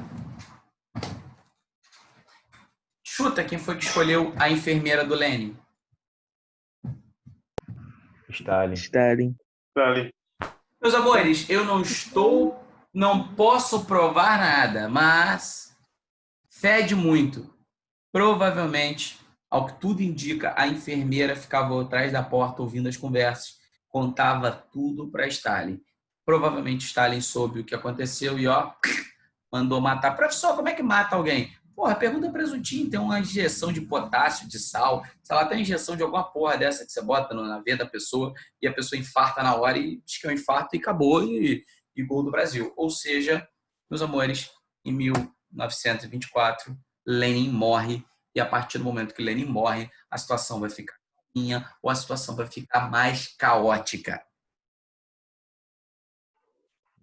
A: Chuta quem foi que escolheu a enfermeira do Lenin.
C: Stalin.
F: Tá ali.
A: Meus amores, eu não posso provar nada, mas fede muito. Provavelmente, ao que tudo indica, a enfermeira ficava atrás da porta ouvindo as conversas, contava tudo para Stalin. Provavelmente Stalin soube o que aconteceu e mandou matar. Professor, como é que mata alguém? Porra, pergunta para Zutin, tem uma injeção de potássio, de sal, sei lá, tem injeção de alguma porra dessa que você bota na veia da pessoa e a pessoa infarta na hora e diz que é um infarto e acabou e gol do Brasil. Ou seja, meus amores, em 1924, Lenin morre e a partir do momento que Lenin morre, a situação vai ficar minha ou a situação vai ficar mais caótica.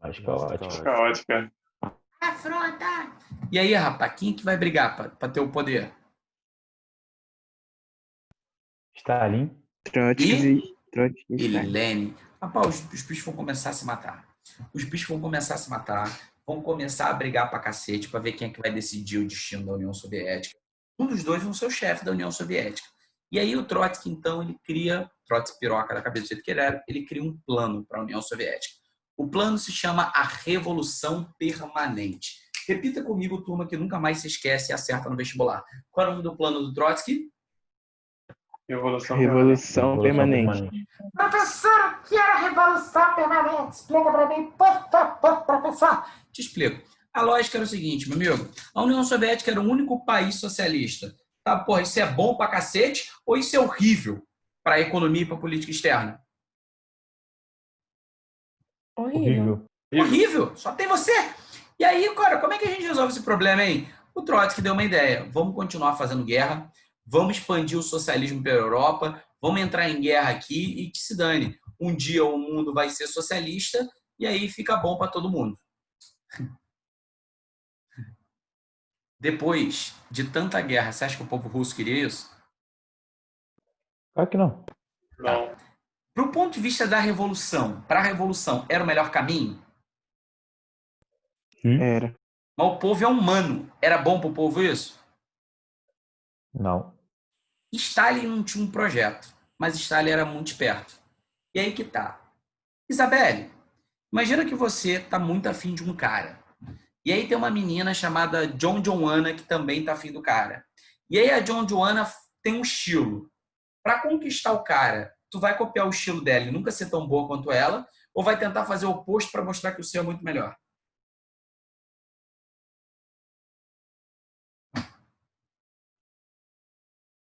C: Mais caótico.
F: Caótica.
A: Afronta! E aí, rapaz, quem que vai brigar para ter o poder?
C: Stalin.
D: Trotsky
A: E
D: e
A: Lenin. Rapaz, os bichos vão começar a se matar. Vão começar a brigar pra cacete pra ver quem é que vai decidir o destino da União Soviética. Um dos dois vão ser o chefe da União Soviética. E aí o Trotsky, então, Trotsky piroca da cabeça do jeito que ele era, ele cria um plano para a União Soviética. O plano se chama a Revolução Permanente. Repita comigo, turma, que nunca mais se esquece e acerta no vestibular. Qual é o nome do plano do Trotsky?
D: Revolução Permanente.
A: Professor, o que é a Revolução Permanente? Explica para mim, por favor, professor. Te explico. A lógica era o seguinte, meu amigo. A União Soviética era o único país socialista. Tá, porra, isso é bom pra cacete ou isso é horrível pra economia e pra política externa?
B: Horrível.
A: Horrível. Só tem você. E aí, cara, como é que a gente resolve esse problema, hein? O Trotsky deu uma ideia. Vamos continuar fazendo guerra, vamos expandir o socialismo pela Europa, vamos entrar em guerra aqui e que se dane. Um dia o mundo vai ser socialista e aí fica bom para todo mundo. Depois de tanta guerra, você acha que o povo russo queria isso?
C: Claro que não.
F: Não.
A: Para o ponto de vista da revolução, para a revolução, era o melhor caminho?
D: Era.
A: Mas o povo é humano. Era bom para o povo isso?
C: Não.
A: Stalin não tinha um projeto, mas Stalin era muito esperto. E aí que tá. Isabelle, imagina que você tá muito afim de um cara. E aí tem uma menina chamada John Joanna que também tá afim do cara. E aí a John Joanna tem um estilo. Para conquistar o cara, tu vai copiar o estilo dela e nunca ser tão boa quanto ela, ou vai tentar fazer o oposto para mostrar que o seu é muito melhor?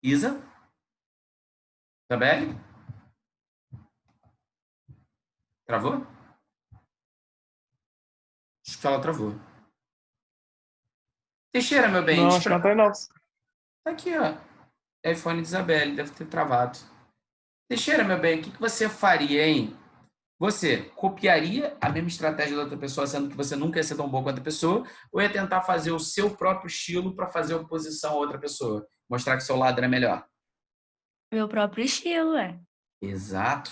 A: Isa? Isabelle? Travou? Acho que ela travou. Teixeira, meu bem.
F: Não, acho que não tá aí, não.
A: Tá aqui, ó. iPhone de Isabelle, deve ter travado. Teixeira, meu bem, o que você faria, hein? Você copiaria a mesma estratégia da outra pessoa, sendo que você nunca ia ser tão bom quanto a pessoa, ou ia tentar fazer o seu próprio estilo para fazer oposição a outra pessoa? Mostrar que seu lado era melhor?
E: Meu próprio estilo, é.
A: Exato.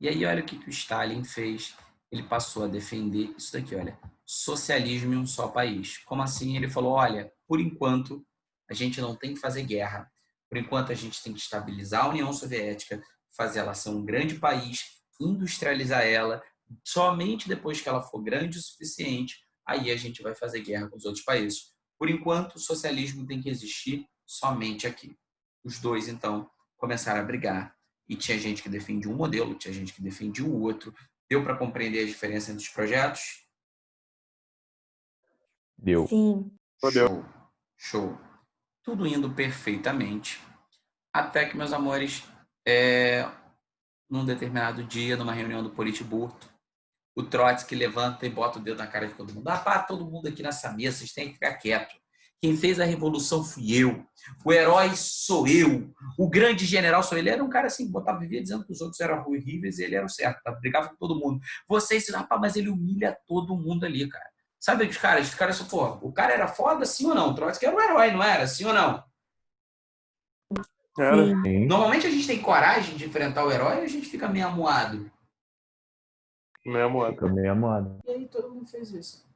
A: E aí, olha o que o Stalin fez. Ele passou a defender isso daqui, olha. Socialismo em um só país. Como assim? Ele falou, olha, por enquanto, a gente não tem que fazer guerra. Por enquanto, a gente tem que estabilizar a União Soviética, fazer ela ser um grande país, industrializar ela. Somente depois que ela for grande o suficiente, aí a gente vai fazer guerra com os outros países. Por enquanto, o socialismo tem que existir somente aqui. Os dois, então, começaram a brigar. E tinha gente que defendia um modelo, tinha gente que defendia o outro. Deu para compreender a diferença entre os projetos?
C: Deu.
B: Sim.
A: Show. Show. Tudo indo perfeitamente. Até que, meus amores, num determinado dia, numa reunião do Politburo, o Trotsky levanta e bota o dedo na cara de todo mundo. Todo mundo aqui nessa mesa, vocês têm que ficar quieto. Quem fez a revolução fui eu. O herói sou eu. O grande general sou ele. Ele era um cara assim, vivia dizendo que os outros eram horríveis e ele era o certo. Brigava com todo mundo. Vocês, mas ele humilha todo mundo ali, cara. Sabe os caras são, pô, o cara era foda, sim ou não? O Trotsky era um herói, não era? Sim ou não?
F: Era.
C: Sim.
A: Normalmente a gente tem coragem de enfrentar o herói ou a gente fica meio amuado?
F: Mesmo,
C: Fica meio amado.
A: E aí todo mundo fez isso.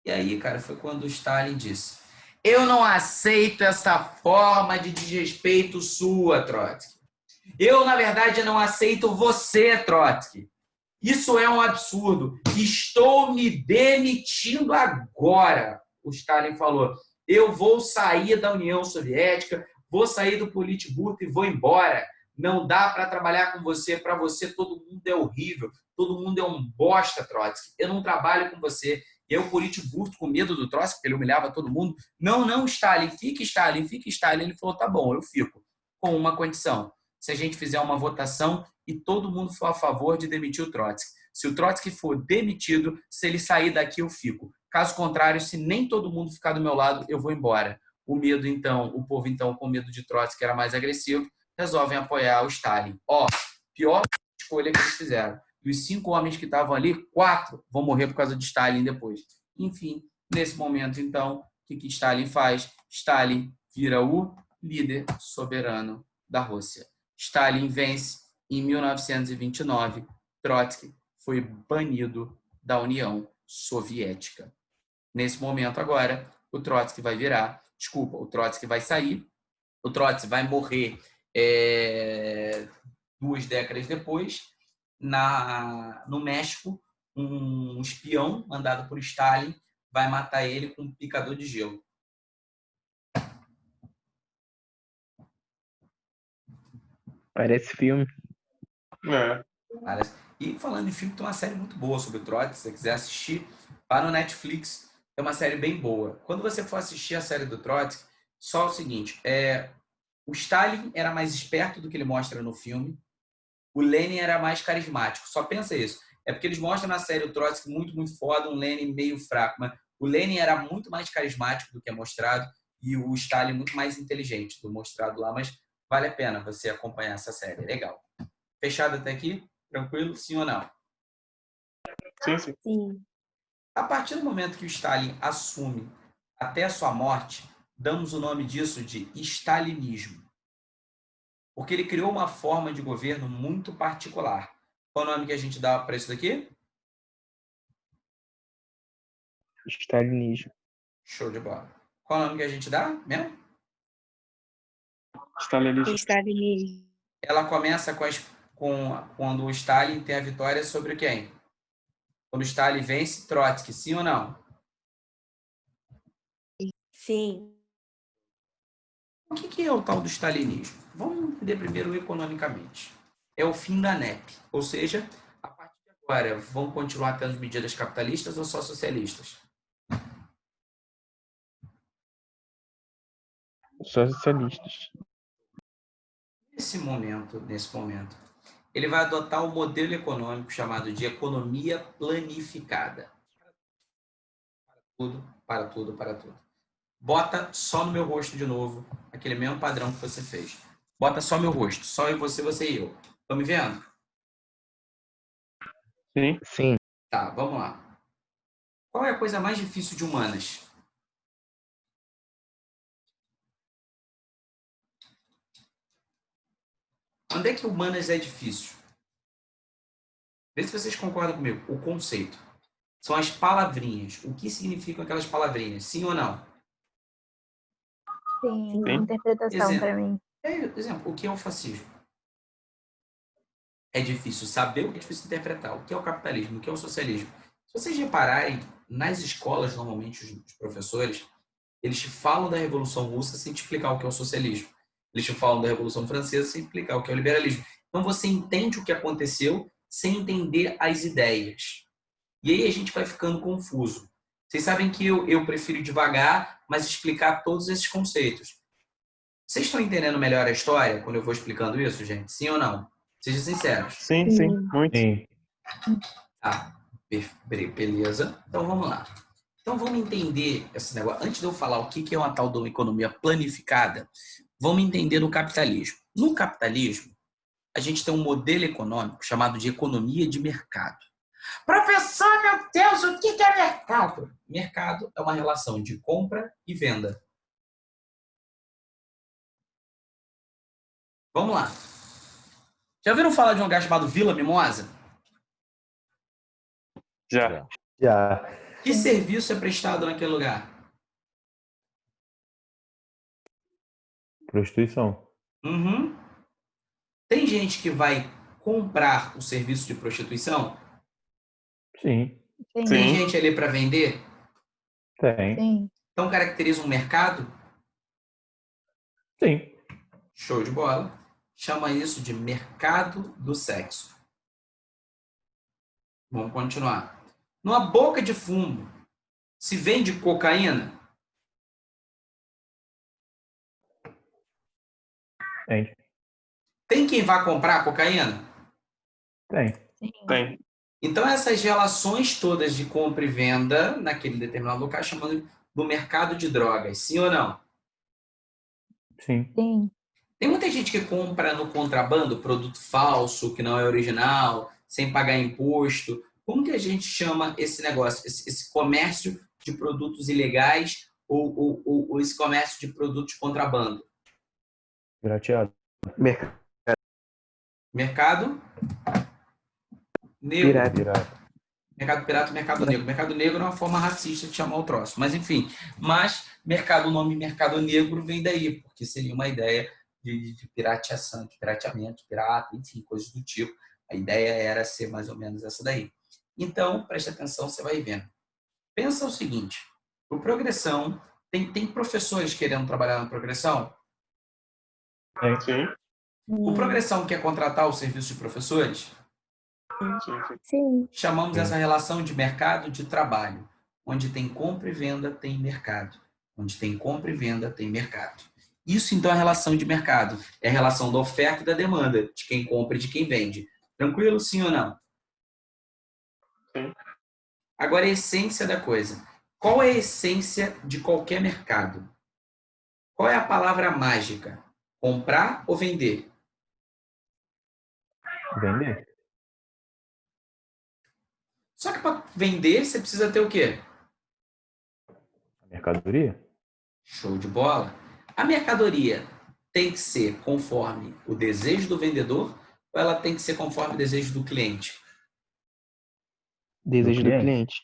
A: E aí, cara, foi quando o Stalin disse: eu não aceito essa forma de desrespeito sua, Trotsky. Eu, na verdade, não aceito você, Trotsky. Isso é um absurdo. Estou me demitindo agora. O Stalin falou: eu vou sair da União Soviética, vou sair do Politburo e vou embora. Não dá para trabalhar com você. Para você, todo mundo é horrível. Todo mundo é um bosta, Trotsky. Eu não trabalho com você. E aí o Politburo, com medo do Trotsky, porque ele humilhava todo mundo. Não, Stalin, fique Stalin, fique Stalin. Ele falou, tá bom, eu fico. Com uma condição. Se a gente fizer uma votação e todo mundo for a favor de demitir o Trotsky. Se o Trotsky for demitido, se ele sair daqui, eu fico. Caso contrário, se nem todo mundo ficar do meu lado, eu vou embora. O povo, então, com medo de Trotsky, que era mais agressivo, resolvem apoiar o Stalin. Pior escolha que eles fizeram. Dos 5 homens que estavam ali, 4 vão morrer por causa de Stalin depois. Enfim, nesse momento, então, o que Stalin faz? Stalin vira o líder soberano da Rússia. Stalin vence em 1929. Trotsky foi banido da União Soviética. Nesse momento agora, o Trotsky vai sair, o Trotsky vai morrer 2 décadas depois, no México, um espião mandado por Stalin vai matar ele com um picador de gelo.
D: Parece filme.
F: É.
A: E falando em filme, tem uma série muito boa sobre o Trotsky, se você quiser assistir, Vá no Netflix, é uma série bem boa. Quando você for assistir a série do Trotsky, só o seguinte, o Stalin era mais esperto do que ele mostra no filme, o Lenin era mais carismático. Só pensa isso. É porque eles mostram na série o Trotsky muito, muito foda, um Lenin meio fraco, mas o Lenin era muito mais carismático do que é mostrado e o Stalin muito mais inteligente do mostrado lá, mas vale a pena você acompanhar essa série, é legal. Fechado até aqui? Tranquilo? Sim ou não?
F: Sim, sim.
B: Sim.
A: A partir do momento que o Stalin assume até a sua morte, damos o nome disso de stalinismo. Porque ele criou uma forma de governo muito particular. Qual o nome que a gente dá para isso daqui?
D: Stalinismo.
A: Show de bola. Qual o nome que a gente dá mesmo?
F: Stalinismo.
E: Stalinismo.
A: Ela começa quando o Stalin tem a vitória sobre quem? Quando o Stalin vence Trotsky, sim ou não?
B: Sim.
A: O que é o tal do stalinismo? Vamos entender primeiro economicamente. É o fim da NEP, ou seja, a partir de agora vão continuar tendo medidas capitalistas ou só socialistas?
D: Socialistas.
A: Nesse momento, ele vai adotar um modelo econômico chamado de economia planificada. Para tudo. Bota só no meu rosto de novo, aquele mesmo padrão que você fez. Bota só meu rosto, só eu, você e eu. Estão me vendo?
F: Sim.
D: Sim.
A: Tá, vamos lá. Qual é a coisa mais difícil de humanas? Onde é que humanas é difícil? Vê se vocês concordam comigo. O conceito. São as palavrinhas. O que significam aquelas palavrinhas? Sim ou não?
B: Sim.
F: Sim.
B: Interpretação para mim.
A: Exemplo, o que é o fascismo? É difícil saber, o que é difícil interpretar. O que é o capitalismo? O que é o socialismo? Se vocês repararem, nas escolas, normalmente, os professores, eles te falam da Revolução Russa sem te explicar o que é o socialismo. Eles te falam da Revolução Francesa sem explicar o que é o liberalismo. Então, você entende o que aconteceu sem entender as ideias. E aí a gente vai ficando confuso. Vocês sabem que eu prefiro devagar, mas explicar todos esses conceitos. Vocês estão entendendo melhor a história quando eu vou explicando isso, gente? Sim ou não? Sejam sinceros.
F: Sim, sim. Muito.
C: Sim.
A: Tá, beleza. Então vamos lá. Então vamos entender esse negócio. Antes de eu falar o que é uma tal de uma economia planificada, vamos entender no capitalismo. No capitalismo, a gente tem um modelo econômico chamado de economia de mercado. Professor, meu Deus, o que é mercado? Mercado é uma relação de compra e venda. Vamos lá. Já ouviram falar de um lugar chamado Vila Mimosa?
F: Já.
C: Já.
A: Que serviço é prestado naquele lugar?
C: Prostituição.
A: Uhum. Tem gente que vai comprar o serviço de prostituição?
C: Sim.
A: Tem
F: Sim.
A: gente ali para vender?
C: Tem.
B: Sim.
A: Então caracteriza um mercado?
C: Sim.
A: Show de bola. Chama isso de mercado do sexo. Vamos continuar. Numa boca de fumo, se vende cocaína?
C: Tem.
A: Tem quem vá comprar cocaína?
C: Tem.
F: Tem.
A: Então, essas relações todas de compra e venda naquele determinado local chamando do mercado de drogas, sim ou não?
C: Sim.
B: Sim.
A: Tem muita gente que compra no contrabando produto falso, que não é original, sem pagar imposto. Como que a gente chama esse negócio, esse comércio de produtos ilegais ou esse comércio de produtos de contrabando?
C: Pirateado.
A: Mercado negro.
D: Pirata.
C: Pirata.
A: Mercado pirata, mercado negro. Mercado negro é uma forma racista de chamar o troço. Mas, enfim. O nome mercado negro vem daí, porque seria uma ideia de pirateação, de pirateamento, pirata, enfim, coisas do tipo. A ideia era ser mais ou menos essa daí. Então, preste atenção, você vai vendo. Pensa o seguinte, o Progressão, tem professores querendo trabalhar na Progressão?
C: Tem.
F: Sim.
A: O Progressão quer contratar o serviço de professores?
F: Sim.
B: Sim.
A: Chamamos
C: Sim.
A: essa relação de mercado de trabalho. Onde tem compra e venda, tem mercado. Onde tem compra e venda, tem mercado. Isso, então, é a relação de mercado. É a relação da oferta e da demanda, de quem compra e de quem vende. Tranquilo, sim ou não?
F: Sim.
A: Agora, a essência da coisa. Qual é a essência de qualquer mercado? Qual é a palavra mágica? Comprar ou vender?
C: Vender.
A: Só que para vender, você precisa ter o quê?
C: A mercadoria.
A: Show de bola. A mercadoria tem que ser conforme o desejo do vendedor ou ela tem que ser conforme o desejo do cliente?
D: Desejo do
C: cliente.
D: cliente.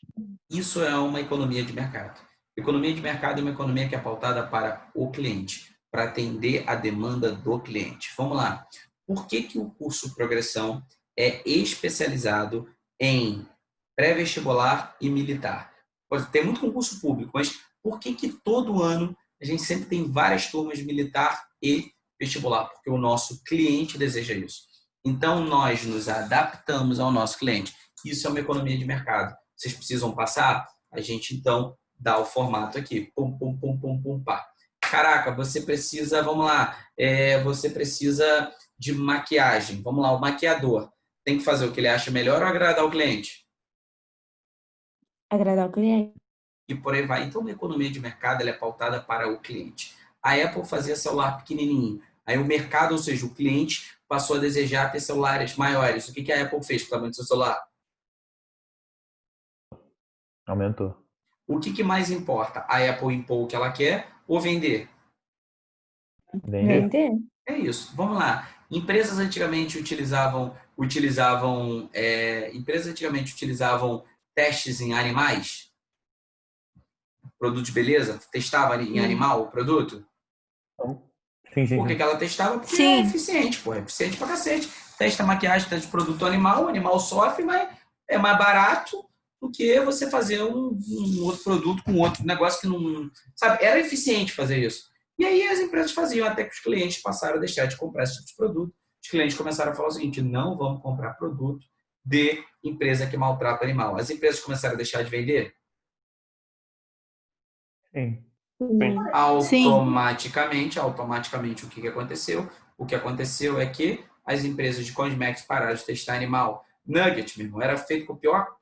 A: Isso é uma economia de mercado. Economia de mercado é uma economia que é pautada para o cliente, para atender a demanda do cliente. Vamos lá. Por que o curso Progressão é especializado em pré-vestibular e militar? Tem muito concurso público, mas por que todo ano a gente sempre tem várias turmas de militar e vestibular? Porque o nosso cliente deseja isso. Então, nós nos adaptamos ao nosso cliente. Isso é uma economia de mercado. Vocês precisam passar? A gente, então, dá o formato aqui. Pum, pum, pum, pum, pum, pá. Caraca, você precisa, vamos lá, você precisa de maquiagem. Vamos lá, o maquiador tem que fazer o que ele acha melhor ou agradar o cliente?
B: Agradar o cliente.
A: E por aí vai. Então, a economia de mercado ela é pautada para o cliente. A Apple fazia celular pequenininho. Aí o mercado, ou seja, o cliente passou a desejar ter celulares maiores. O que a Apple fez com o tamanho do seu celular?
C: Aumentou.
A: O que mais importa? A Apple impor o que ela quer ou vender?
C: Vender.
B: Vender.
A: É isso. Vamos lá. Empresas antigamente utilizavam testes em animais, produto de beleza, testava em animal o produto.
C: Então, sim, sim,
A: Por que
C: sim.
A: ela testava? Porque
E: Sim.
A: é eficiente, pô, é eficiente pra cacete. Testa maquiagem, testa de produto animal, o animal sofre, mas é mais barato do que você fazer um outro produto com outro negócio que não. Sabe? Era eficiente fazer isso. E aí as empresas faziam até que os clientes passaram a deixar de comprar esse tipo de produto. Os clientes começaram a falar o seguinte: não vamos comprar produto de empresa que maltrata animal. As empresas começaram a deixar de vender?
C: Sim.
A: Automaticamente, o que aconteceu? O que aconteceu é que as empresas de Cosmex pararam de testar animal. Nugget, meu irmão, era feito com o pior.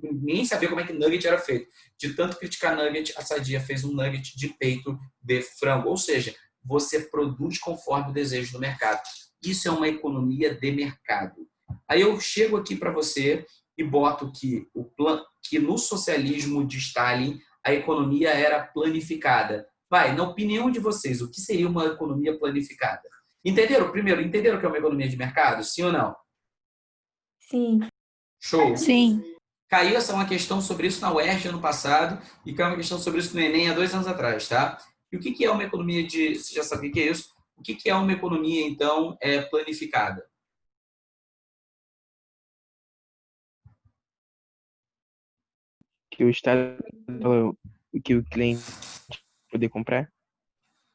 A: Nem sabia como é que nugget era feito. De tanto criticar nugget, a Sadia fez um nugget de peito de frango. Ou seja, você produz conforme o desejo do mercado. Isso é uma economia de mercado. Aí eu chego aqui para você e boto que no socialismo de Stalin a economia era planificada. Vai, na opinião de vocês, o que seria uma economia planificada? Entenderam? Primeiro, entenderam o que é uma economia de mercado? Sim ou não?
B: Sim.
A: Show.
E: Sim.
A: Caiu essa uma questão sobre isso na UERJ ano passado e caiu uma questão sobre isso no Enem há 2 anos atrás, tá? E o que é uma economia de... Você já sabia o que é isso? O que é uma economia, então, planificada?
D: Que o Estado falou que o cliente poder comprar.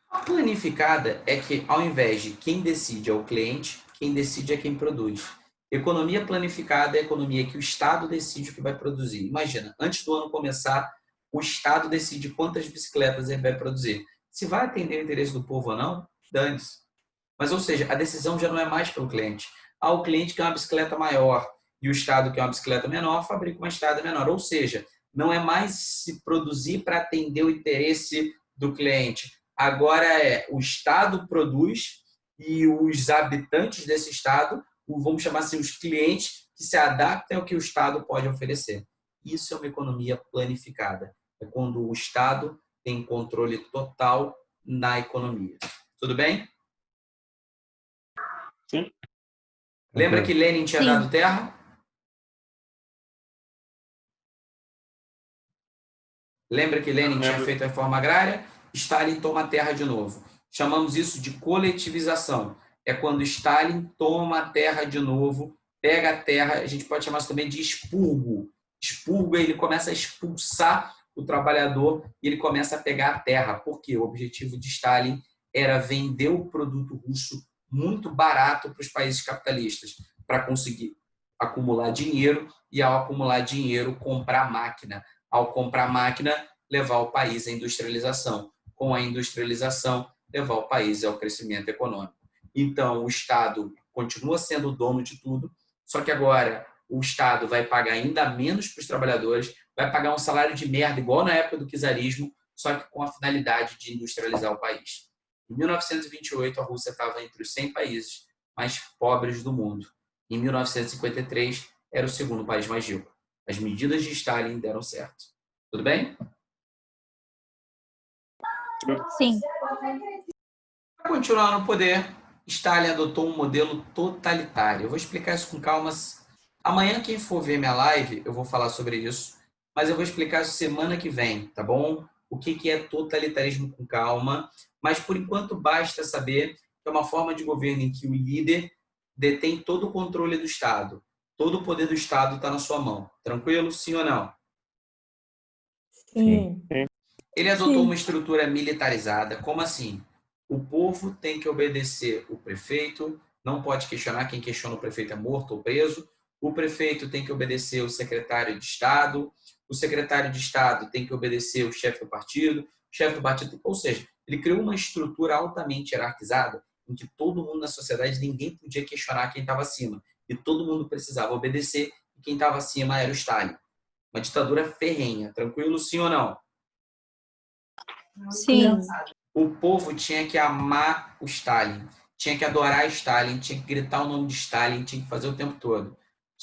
A: A planificada é que, ao invés de quem decide é o cliente, quem decide é quem produz. Economia planificada é a economia que o Estado decide o que vai produzir. Imagina, antes do ano começar, o Estado decide quantas bicicletas ele vai produzir. Se vai atender o interesse do povo ou não, dane-se. Mas, ou seja, a decisão já não é mais pelo cliente. O cliente quer uma bicicleta maior e o Estado quer uma bicicleta menor, fabrica uma estrada menor. Ou seja, não é mais se produzir para atender o interesse do cliente. Agora o Estado produz e os habitantes desse Estado, vamos chamar assim, os clientes que se adaptam ao que o Estado pode oferecer. Isso é uma economia planificada. É quando o Estado tem controle total na economia. Tudo bem?
F: Sim.
A: Lembra que Lenin tinha
E: Sim.
A: dado terra? Lembra que Lenin tinha feito a reforma agrária? Stalin toma a terra de novo. Chamamos isso de coletivização. É quando Stalin toma a terra de novo, pega a terra, a gente pode chamar isso também de expurgo. Expurgo, ele começa a expulsar o trabalhador e ele começa a pegar a terra. Por quê? O objetivo de Stalin era vender o produto russo muito barato para os países capitalistas, para conseguir acumular dinheiro e, ao acumular dinheiro, comprar máquina. Ao comprar máquina, levar o país à industrialização. Com a industrialização, levar o país ao crescimento econômico. Então, o Estado continua sendo o dono de tudo, só que agora o Estado vai pagar ainda menos para os trabalhadores, vai pagar um salário de merda, igual na época do czarismo, só que com a finalidade de industrializar o país. Em 1928, a Rússia estava entre os 100 países mais pobres do mundo. Em 1953, era o segundo país mais rico. As medidas de Stalin deram certo. Tudo bem?
E: Sim.
A: Para continuar no poder, Stalin adotou um modelo totalitário. Eu vou explicar isso com calma. Amanhã, quem for ver minha live, eu vou falar sobre isso. Mas eu vou explicar isso semana que vem, tá bom? O que é totalitarismo com calma. Mas, por enquanto, basta saber que é uma forma de governo em que o líder detém todo o controle do Estado. Todo o poder do Estado está na sua mão. Tranquilo? Sim ou não?
B: Sim.
A: Ele adotou uma estrutura militarizada. Como assim? O povo tem que obedecer o prefeito, não pode questionar, quem questiona o prefeito é morto ou preso. O prefeito tem que obedecer o secretário de Estado, o secretário de Estado tem que obedecer o chefe do partido, ou seja, ele criou uma estrutura altamente hierarquizada em que todo mundo na sociedade, ninguém podia questionar quem estava acima, e todo mundo precisava obedecer, e quem estava acima era o Stalin. Uma ditadura ferrenha, tranquilo, sim ou não?
E: Sim.
A: O povo tinha que amar o Stalin, tinha que adorar Stalin, tinha que gritar o nome de Stalin, tinha que fazer o tempo todo.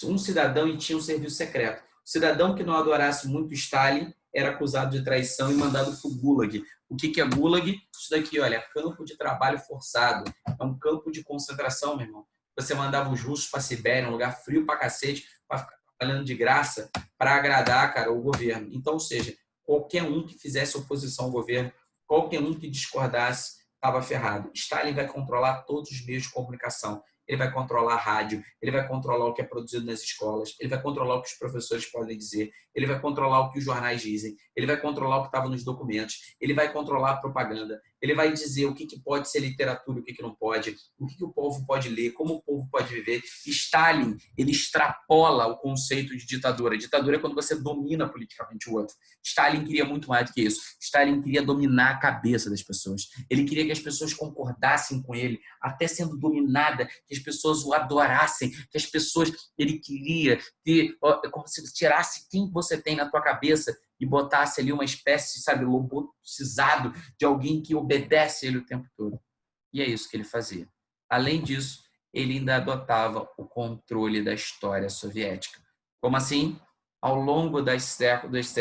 A: Um cidadão tinha um serviço secreto. O cidadão que não adorasse muito Stalin era acusado de traição e mandado para o Gulag. O que é Gulag? Isso daqui, olha, é campo de trabalho forçado. É um campo de concentração, meu irmão. Você mandava os russos para a Sibéria, um lugar frio para cacete, para ficar trabalhando de graça, para agradar, cara, o governo. Então, ou seja, qualquer um que fizesse oposição ao governo, qualquer um que discordasse, estava ferrado. Stalin vai controlar todos os meios de comunicação. Ele vai controlar a rádio, ele vai controlar o que é produzido nas escolas, ele vai controlar o que os professores podem dizer, ele vai controlar o que os jornais dizem, ele vai controlar o que estava nos documentos, ele vai controlar a propaganda, ele vai dizer o que pode ser literatura e o que não pode, o que o povo pode ler, como o povo pode viver. Stalin, ele extrapola o conceito de ditadura. Ditadura é quando você domina politicamente o outro. Stalin queria muito mais do que isso. Stalin queria dominar a cabeça das pessoas. Ele queria que as pessoas concordassem com ele, até sendo dominada, que as pessoas o adorassem, que as pessoas... Ele queria ter... como se tirasse quem você tem na tua cabeça e botasse ali uma espécie, sabe, robotizado de alguém que obedece ele o tempo todo. E é isso que ele fazia. Além disso, ele ainda adotava o controle da história soviética. Como assim? Ao longo das décadas,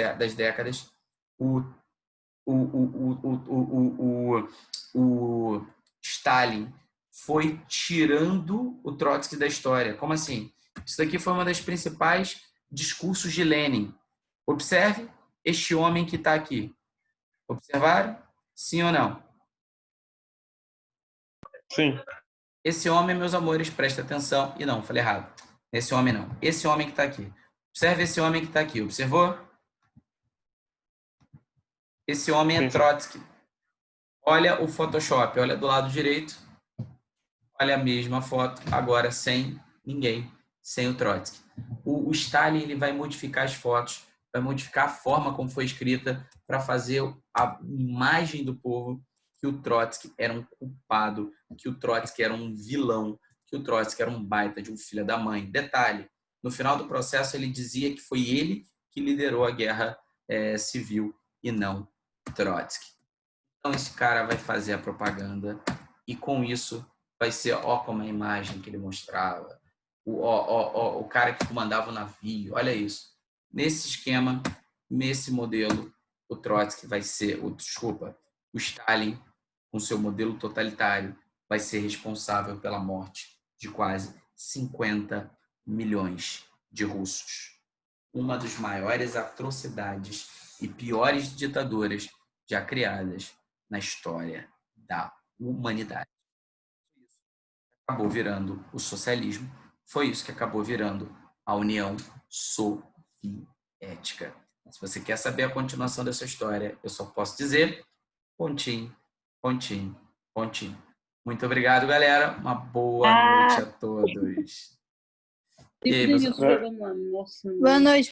A: o Stalin foi tirando o Trotsky da história. Como assim? Isso daqui foi uma das principais discursos de Lenin. Observe este homem que está aqui. Observaram? Sim ou não?
F: Sim.
A: Esse homem, meus amores, presta atenção. E não, falei errado. Esse homem não. Esse homem que está aqui. Observe esse homem que está aqui. Observou? Esse homem é Trotsky. Olha o Photoshop. Olha do lado direito. Olha a mesma foto, agora sem ninguém. Sem o Trotsky. O Stalin ele vai modificar as fotos, vai modificar a forma como foi escrita para fazer a imagem do povo que o Trotsky era um culpado, que o Trotsky era um vilão, que o Trotsky era um baita de um filho da mãe. Detalhe, no final do processo ele dizia que foi ele que liderou a guerra civil e não Trotsky. Então esse cara vai fazer a propaganda e com isso vai ser, como a imagem que ele mostrava, o cara que comandava o navio, olha isso. Nesse esquema, nesse modelo, o Trotsky vai ser, o Stalin, com seu modelo totalitário, vai ser responsável pela morte de quase 50 milhões de russos. Uma das maiores atrocidades e piores ditaduras já criadas na história da humanidade. Acabou virando o socialismo, foi isso que acabou virando a União Soviética. Se você quer saber a continuação dessa história, eu só posso dizer pontinho, pontinho, pontinho. Muito obrigado, galera. Uma boa noite a todos. E aí,
G: Boa noite,